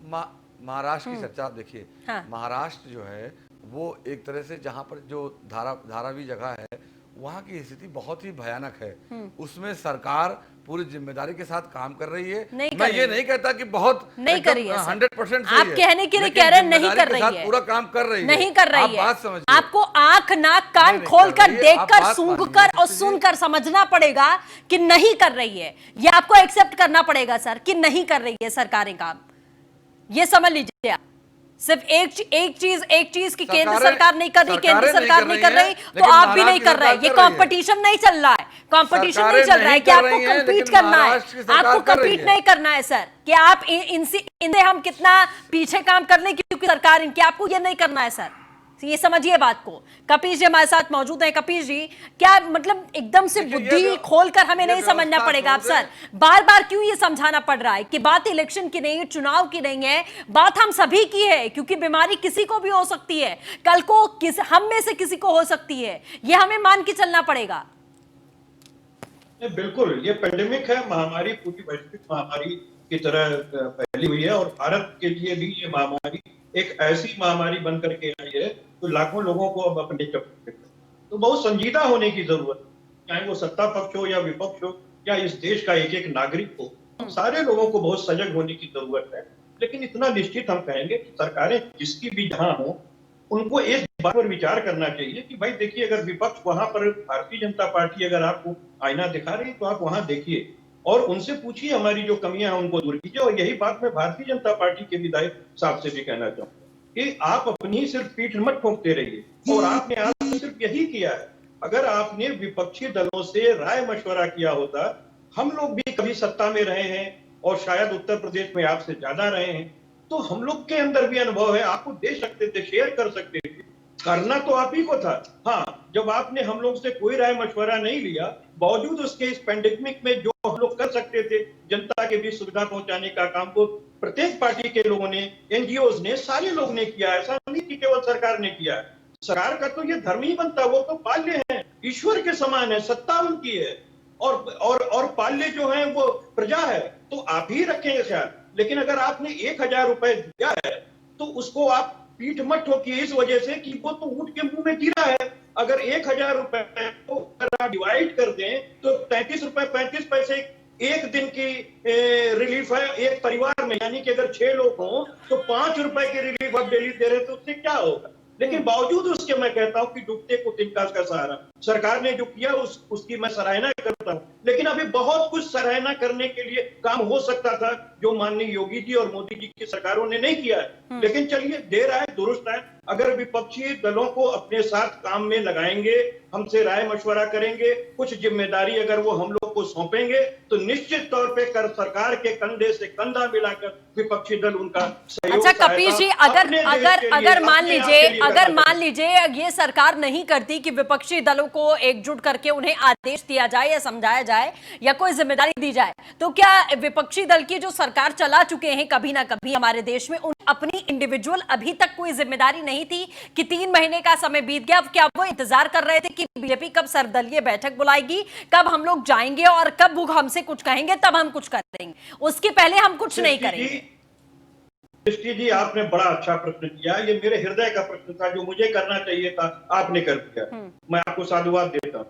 महाराष्ट्र की चर्चा देखिए, हाँ। महाराष्ट्र जो है वो एक तरह से जहां पर जो धारावी जगह है, वहां की स्थिति बहुत ही भयानक है। उसमें सरकार पूरी जिम्मेदारी के साथ काम कर रही है। मैं ये नहीं कहता कि बहुत नहीं कर रही है, 100% आप कहने के लिए कह रहे हैं नहीं कर रही है, पूरा काम कर रही है, नहीं कर रही है। बात समझिए, आपको आंख नाक कान खोलकर देखकर सूंघकर और सुनकर समझना पड़ेगा कि नहीं कर रही है। ये आपको एक्सेप्ट करना पड़ेगा सर कि नहीं कर रही है सरकारें काम, ये समझ लीजिए आप। सिर्फ एक चीज की केंद्र सरकार नहीं कर रही, केंद्र सरकार नहीं कर रही, तो आप भी नहीं कर रहे। ये कंपटीशन नहीं चल रहा है, कंपटीशन नहीं चल रहा है कि आपको कम्पीट करना है, आपको कम्पीट नहीं करना है सर कि आप इनसे हम कितना पीछे काम कर लें क्योंकि सरकार इनकी, आपको ये नहीं करना है सर। ये समझिए बात को। कपीश जी हमारे साथ मौजूद हैं। कपीश जी, क्या मतलब एकदम से बुद्धि खोलकर हमें नहीं समझना पड़ेगा आप सर? बार बार क्यों ये समझाना पड़ रहा है कि बात इलेक्शन की नहीं है, चुनाव की नहीं है, बात हम सभी की है, क्योंकि बीमारी किसी को भी हो सकती है, कल को हम में से किसी को हो सकती है, ये हमें मान के चलना पड़ेगा। बिल्कुल, ये पेंडेमिक है, महामारी पूरी वैश्विक महामारी की तरह फैली हुई है और भारत के लिए भी ये महामारी एक ऐसी महामारी बन करके आई है तो लाखों लोगों को अब अपने चपेट में, तो बहुत संजीदा होने की जरूरत है, चाहे वो सत्ता पक्ष हो या विपक्ष हो या इस देश का एक एक नागरिक हो, सारे लोगों को बहुत सजग होने की जरूरत है। लेकिन इतना निश्चित हम कहेंगे कि सरकारें जिसकी भी जहां हो, उनको इस बात पर विचार करना चाहिए कि भाई देखिए, अगर विपक्ष वहां पर भारतीय जनता पार्टी अगर आपको आईना दिखा रही है तो आप वहां देखिए और उनसे पूछिए हमारी जो कमियां हैं उनको दूर कीजिए। और यही बात मैं भारतीय जनता पार्टी के विधायक साहब से भी कहना चाहूंगा कि आप अपनी सिर्फ पीठ मत ठोकते रहिए। और आपने आज सिर्फ यही किया है, अगर आपने विपक्षी दलों से राय मशवरा किया होता, हम लोग भी कभी सत्ता में रहे हैं और शायद उत्तर प्रदेश में आपसे ज्यादा रहे हैं, तो हम लोग के अंदर भी अनुभव है, आपको दे सकते थे, शेयर कर सकते थे, करना तो आप ही को था। हाँ, जब आपने हम लोग से कोई राय मशवरा नहीं लिया, बावजूद उसके इस पेंडेमिक में जो हम लोग कर सकते थे, जनता के बीच सुविधा पहुंचाने का काम को प्रत्येक पार्टी के लोगों ने, एनजीओ ने, सारे लोग ने किया। ऐसा नहीं कि केवल सरकार ने किया। सरकार का तो ये धर्म ही बनता, वो तो पाल्य है, ईश्वर के समान है, सत्ता उनकी है और पाल्य जो है वो प्रजा है, तो आप ही रखेंगे ख्याल। लेकिन अगर आपने 1000 रुपए दिया है तो उसको आप पीठ मत ठोकिए इस वजह से कि वो तो ऊंट के मुंह में गिरा है। अगर 1000 रुपए को अगर आप डिवाइड कर दें तो 33 रुपए 35 पैसे एक दिन की रिलीफ है एक परिवार में, यानी कि अगर 6 लोग हों तो 5 रुपए की रिलीफ आप डेली दे रहे तो उससे क्या होगा। लेकिन बावजूद उसके मैं कहता हूं कि डूबते को तिनका का सहारा, सरकार ने जो किया उसकी मैं सराहना करता हूं। लेकिन अभी बहुत कुछ सराहना करने के लिए काम हो सकता था जो माननीय योगी जी और मोदी जी की सरकारों ने नहीं किया है। लेकिन चलिए, देर आए दुरुस्त आए। अगर विपक्षी दलों को अपने साथ काम में लगाएंगे, हमसे राय मशवरा करेंगे, कुछ जिम्मेदारी अगर वो हम लोग को सौंपेंगे तो निश्चित तौर पे कर सरकार के कंधे से कंधा मिलाकर विपक्षी दल उनका सहयोग। अच्छा कपीश जी, अगर मान लीजिए ये सरकार नहीं करती कि विपक्षी दलों को एकजुट करके उन्हें आदेश दिया जाए या समझाया जाए या कोई जिम्मेदारी दी जाए। तो क्या विपक्षी दल की जो सरकार चला चुके हैं कभी ना कभी हमारे देश में, उन अपनी इंडिविजुअल अभी तक कोई जिम्मेदारी नहीं थी कि 3 महीने का समय बीत गया, अब क्या वो इंतजार कर रहे थे कि बीजेपी कब सर्वदलीय बैठक बुलाएगी, कब हम लोग जाएंगे और कब वो हमसे कुछ कहेंगे तब हम कुछ करेंगे, उसके पहले हम कुछ नहीं करेंगे? सृष्टि जी, आपने बड़ा अच्छा प्रश्न किया। ये मेरे हृदय का प्रश्न था, जो मुझे करना चाहिए था आपने कर दिया। मैं आपको साधुवाद देता हूँ।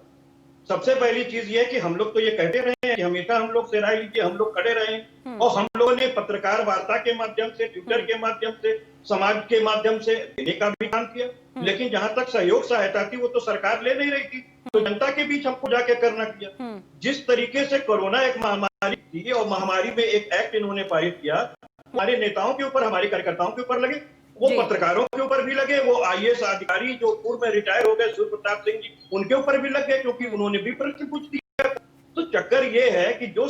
सबसे पहली चीज ये कि हम लोग तो ये कहते रहे हैं कि हमेशा हम लोग से राय लीजिए, हम लोग खड़े रहे, और हम लोगों ने पत्रकार वार्ता के माध्यम से, ट्विटर के माध्यम से, समाज के माध्यम से देने का भी काम किया। लेकिन जहां तक सहयोग सहायता थी वो तो सरकार ले नहीं रही थी, तो जनता के बीच हमको जाके करना किया। जिस तरीके से कोरोना एक महामारी थी और महामारी में एक एक्ट इन्होंने पारित किया, हमारे नेताओं के ऊपर, हमारे कार्यकर्ताओं के ऊपर लगे, वो पत्रकारों के ऊपर भी लगे, वो आईएएस अधिकारी जो पूर्व में रिटायर हो गए सूर्य प्रताप सिंह जी, उनके ऊपर भी लग गए, क्योंकि उन्होंने भी प्रश्न पूछ दिया। तो चक्कर ये है कि जो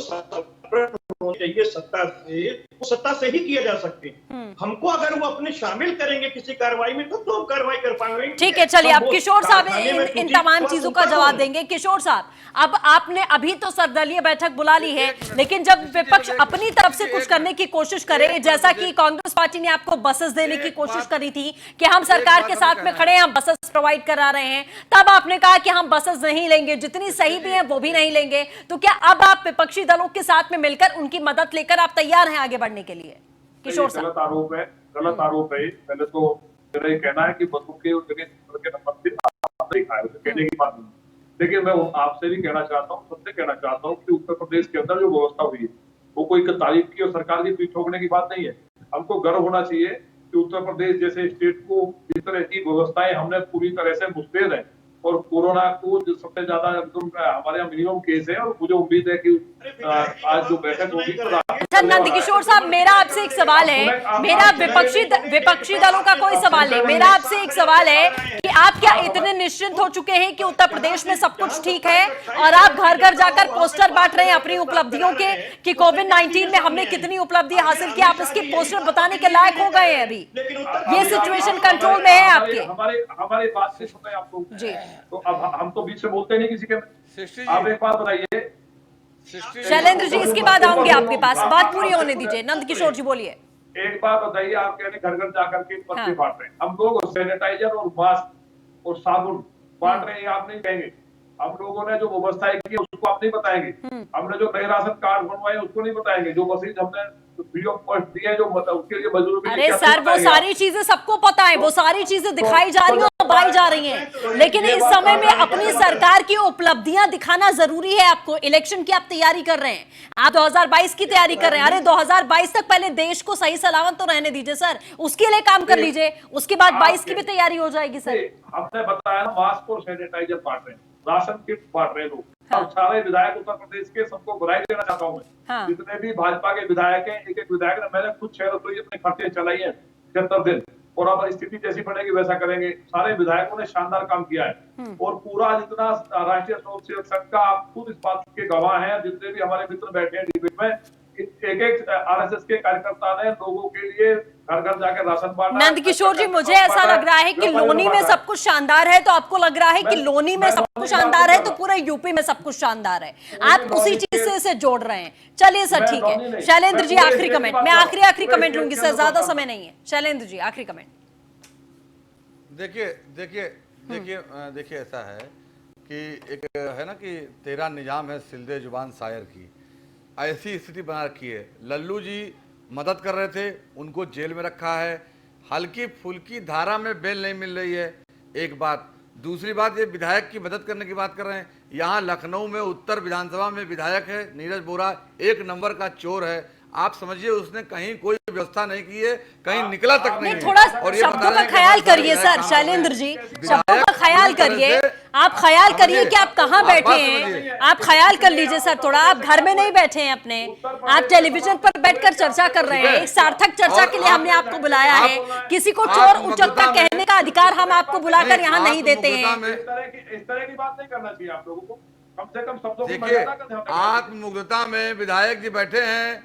होनी चाहिए सत्ता से, वो सत्ता से ही किया जा सकते हैं। हमको अगर वो अपने शामिल करेंगे किसी कार्रवाई में तो हम कार्रवाई कर पाएंगे। ठीक है, चलिए, अब किशोर साहब इन तमाम चीजों का जवाब देंगे। किशोर साहब, अब आपने अभी तो सर्वदलीय बैठक बुला ली है, लेकिन जब विपक्ष अपनी तरफ से कुछ करने की कोशिश करे, जैसा कि कांग्रेस पार्टी ने आपको बसेस देने की कोशिश करी थी कि हम सरकार के साथ में खड़े हैं, हम बसेस प्रोवाइड करा रहे हैं, तब आपने कहा कि हम बसेस नहीं लेंगे, जितनी सही भी है वो भी नहीं लेंगे। तो क्या अब आप विपक्षी दलों के साथ में मिलकर उनकी मदद लेकर आप तैयार हैं आगे बढ़ने के लिए? किशोर साहब, गलत आरोप है, गलत आरोप है। पहले तो मेरा ये कहना है कि बसों के नंबर से कहने की बात नहीं, लेकिन मैं आपसे भी कहना चाहता हूँ, सबसे कहना चाहता हूँ कि उत्तर प्रदेश के अंदर जो व्यवस्था हुई है वो कोई तारीफ की और सरकार की पीठ ठोकने की बात नहीं है। हमको गर्व होना चाहिए कि उत्तर प्रदेश जैसे स्टेट को इस तरह की व्यवस्थाएं हमने पूरी तरह से मुस्तैद है, और कोरोना को जो सबसे ज्यादा हमारे यहाँ मिनिमम केस है, और मुझे उम्मीद है कि आज जो बैठक होगी। अच्छा नंद किशोर साहब, मेरा आपसे एक सवाल है, मेरा विपक्षी दलों का कोई सवाल नहीं, मेरा आपसे एक सवाल है कि आप क्या इतने निश्चिंत हो चुके हैं कि उत्तर प्रदेश में सब कुछ ठीक है और आप घर घर जाकर पोस्टर बांट रहे हैं अपनी उपलब्धियों के कि कोविड-19 में हमने कितनी उपलब्धि हासिल की, आप इसके पोस्टर बताने के लायक हो गए हैं? अभी ये सिचुएशन कंट्रोल में है आपके? हमारी बात से सुने आप लोग जी, तो अब हम तो बीच से बोलते नहीं किसी के। आप एक बात बताइए शैलेंद्र जी, इसके बाद आऊंगी आपके पास, बात पूरी होने दीजिए। नंद किशोर जी बोलिए। एक बात बताइए, आप कहने घर घर जाकर के पर्चे बांट रहे हैं, हम लोग सैनिटाइजर और मास्क और साबुन बांट रहे हैं, आप नहीं कहेंगे। हम लोगों ने जो व्यवस्थाएं की उसको आप नहीं बताएंगे, हमने जो नए राशन कार्ड बनवाए उसको नहीं बताएंगे, जो मशीन हमने फ्री ऑफ कॉस्ट दी है जो उसके लिए मजदूर। अरे सर, वो सारी चीजें सबको पता है, वो सारी चीजें दिखाई जा रही हैं, दबाई जा रही हैं, लेकिन इस समय में अपनी सरकार की उपलब्धियां दिखाना जरूरी है। आपको इलेक्शन की आप तैयारी कर रहे हैं, आप 2022 की तैयारी कर रहे हैं। अरे 2022 तक पहले देश को सही सलामत तो रहने दीजिए सर, उसके लिए काम कर लीजिए, उसके बाद 22 की भी तैयारी हो जाएगी सर। आपने बताया मास्क और सैनिटाइजर बांट रहे हैं, राशन किट बांट रहे हैं लोग। और सारे विधायक उत्तर प्रदेश के सबको बधाई देना चाहता हूँ मैं। जितने भी भाजपा के विधायक हैं, एक एक विधायक ने, मैंने खुद 6 रसोई अपने खर्चे चलाई है 76 दिन, और अब स्थिति जैसी बनेगी वैसा करेंगे। सारे विधायकों ने शानदार काम किया है, और पूरा जितना राष्ट्रीय स्वयंसेवक संघ का आप खुद इस बात के गवाह हैं, जितने भी हमारे मित्र बैठे हैं डिबेट में, एक आरएसएस के कार्यकर्ता ने लोगों के लिए घर घर जाकर राशन बांटा। नंद किशोर जी, मुझे ऐसा लग रहा है कि लोनी में सब कुछ शानदार है, तो आपको लग रहा है कि लोनी में सब कुछ शानदार है तो पूरे यूपी में सब कुछ शानदार है, आप उसी चीज से इसे जोड़ रहे हैं। चलिए सर, ठीक है। शैलेंद्र जी, आखिरी कमेंट, मैं आखिरी कमेंट लूंगी सर, ज्यादा समय नहीं है। शैलेंद्र जी, आखिरी कमेंट। देखिए ऐसा है कि एक है ना कि तेरा निजाम है सिलदे जुबान शायर की, ऐसी स्थिति बना रखी है। लल्लू जी मदद कर रहे थे, उनको जेल में रखा है, हल्की फुल्की धारा में बेल नहीं मिल रही है, एक बात। दूसरी बात, ये विधायक की मदद करने की बात कर रहे हैं। यहाँ लखनऊ में उत्तर विधानसभा में विधायक है नीरज बोरा, 1 नंबर का चोर है। आप समझिए उसने कहीं कोई व्यवस्था नहीं की है, कहीं निकला तक नहीं। थोड़ा शब्दों का ख्याल करिए सर, शैलेंद्र जी, शब्दों का ख्याल करिए। आप ख्याल करिए कि आप कहाँ बैठे हैं, आप ख्याल कर लीजिए सर थोड़ा। आप घर में नहीं बैठे हैं अपने, आप टेलीविजन पर बैठकर चर्चा कर रहे हैं। एक सार्थक चर्चा के लिए हमने आपको बुलाया है, किसी को चोर उचक्का कहने का अधिकार हम आपको बुलाकर यहाँ नहीं देते हैं। इस तरह की बात नहीं करना चाहिए आप लोगों को, कम से कम शब्दों को देखिए, आत्ममुग्धता में विधायक जी बैठे हैं,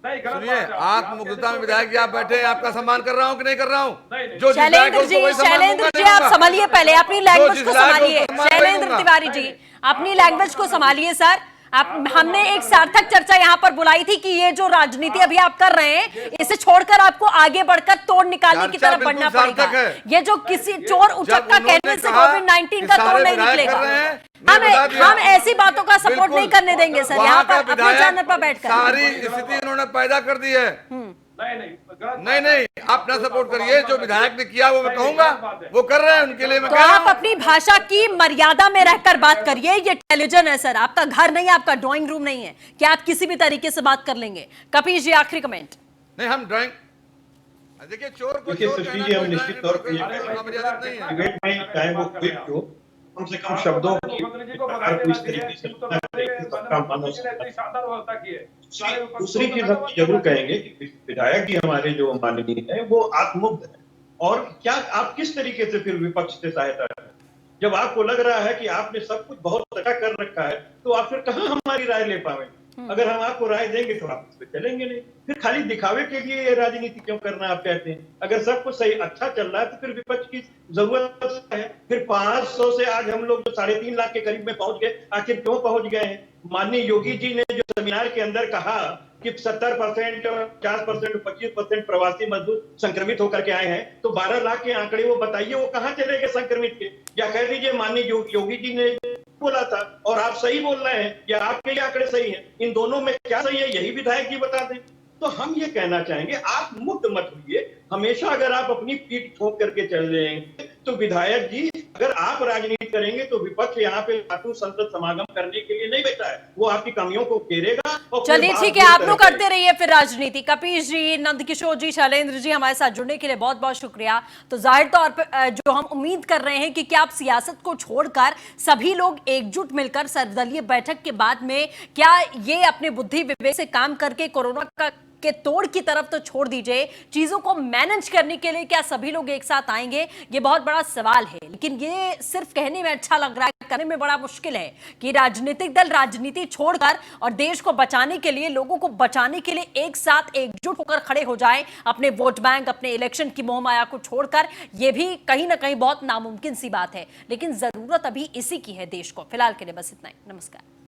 सुनिए, आत्ममुग्धता में विधायक जी आप बैठे हैं, आपका सम्मान कर रहा हूँ कि नहीं कर रहा हूँ? जो शैलेंद्र जी आप संभालिए, पहले अपनी लैंग्वेज को संभालिए। शैलेंद्र तिवारी जी अपनी लैंग्वेज को संभालिए सर। हमने एक सार्थक चर्चा यहाँ पर बुलाई थी कि ये जो राजनीति अभी आप कर रहे हैं, इसे छोड़कर आपको आगे बढ़कर तोड़ निकालने की तरफ बढ़ना पड़ेगा। ये जो किसी चोर उचक्का कहने से कोविड-19 का तोड़ नहीं निकलेगा। हम ऐसी बातों का सपोर्ट नहीं करने देंगे सर। यहाँ पर अपने चैनल पर बैठकर सारी स्थिति उन्होंने पैदा कर दी है। नहीं, आप ना सपोर्ट करिए। जो विधायक ने किया वो मैं कहूंगा, वो कर रहे हैं, उनके लिए मैं तो आप अपनी भाषा की मर्यादा में रहकर बात करिए। ये टेलीविजन है सर, आपका घर नहीं है, आपका ड्राइंग रूम नहीं है कि आप किसी भी तरीके से बात कर लेंगे। कपीश जी आखिरी कमेंट। नहीं, हम ड्राइंग देखिए, चोर को हम निश्चित तौर पर डिबेट में चाहे वो क्विक हो, कम से कम शब्दों की इस तरीके से दूसरी चीज हम जरूर कहेंगे कि विधायक जी हमारे जो माननीय है वो आत्ममुग्ध है। और क्या आप किस तरीके से फिर विपक्ष से सहायता करें? जब आपको लग रहा है कि आपने सब कुछ बहुत अच्छा कर रखा है, तो आप फिर कहां हमारी राय ले पाएंगे? अगर हम आपको राय देंगे तो आप उस पर चलेंगे नहीं। फिर खाली दिखावे के लिए ये राजनीति क्यों करना आप कहते हैं? अगर सब कुछ सही अच्छा चल रहा है तो फिर विपक्ष की जरूरत है। फिर 500 से आज हम लोग 3.5 लाख के करीब में पहुंच गए। आखिर क्यों पहुंच गए हैं? माननीय योगी जी ने जो सेमिनार के अंदर कहा कि 70%, 50%, 25% प्रवासी मजदूर संक्रमित होकर के आए हैं, तो 12 लाख के आंकड़े वो बताइए वो कहां चले गए संक्रमित के? या कह दीजिए माननीय योगी जी ने बोला था और आप सही बोल रहे हैं, या आपके आंकड़े सही हैं? इन दोनों में क्या सही है यही विधायक जी बता दें। तो हम ये कहना चाहेंगे, आप मुक्त मत होइए। हमेशा अगर आप अपनी पीठ ठोक करके चल जाएंगे तो विधायक जी, अगर आप राजनीति करेंगे तो विपक्ष यहाँ पे खाटू संसद समागम करने के लिए नहीं बैठा है, वो आपकी कमियों को घेरेगा। चलिए ठीक है, आप लोग करते रहिए फिर राजनीति। कपीश जी, नंदकिशोर जी, शैलेंद्र जी, हमारे साथ जुड़ने के लिए बहुत बहुत शुक्रिया। तो जाहिर तौर पर जो हम उम्मीद कर रहे हैं कि क्या आप सियासत को छोड़कर सभी लोग एकजुट मिलकर सर्वदलीय बैठक के बाद में क्या ये अपने बुद्धि विवेक से काम करके कोरोना के तोड़ की तरफ तो छोड़ दीजिए, चीजों को मैनेज करने के लिए क्या सभी लोग एक साथ आएंगे? ये बहुत बड़ा सवाल है। लेकिन ये सिर्फ कहने में अच्छा लग रहा है, करने में बड़ा मुश्किल है कि राजनीतिक दल राजनीति छोड़कर और देश को बचाने के लिए, लोगों को बचाने के लिए एक साथ एकजुट होकर खड़े हो जाएं, अपने वोट बैंक, अपने इलेक्शन की मोहमाया को छोड़कर। यह भी कहीं ना कहीं बहुत नामुमकिन सी बात है, लेकिन जरूरत अभी इसी की है देश को। फिलहाल के लिए बस इतना ही। नमस्कार।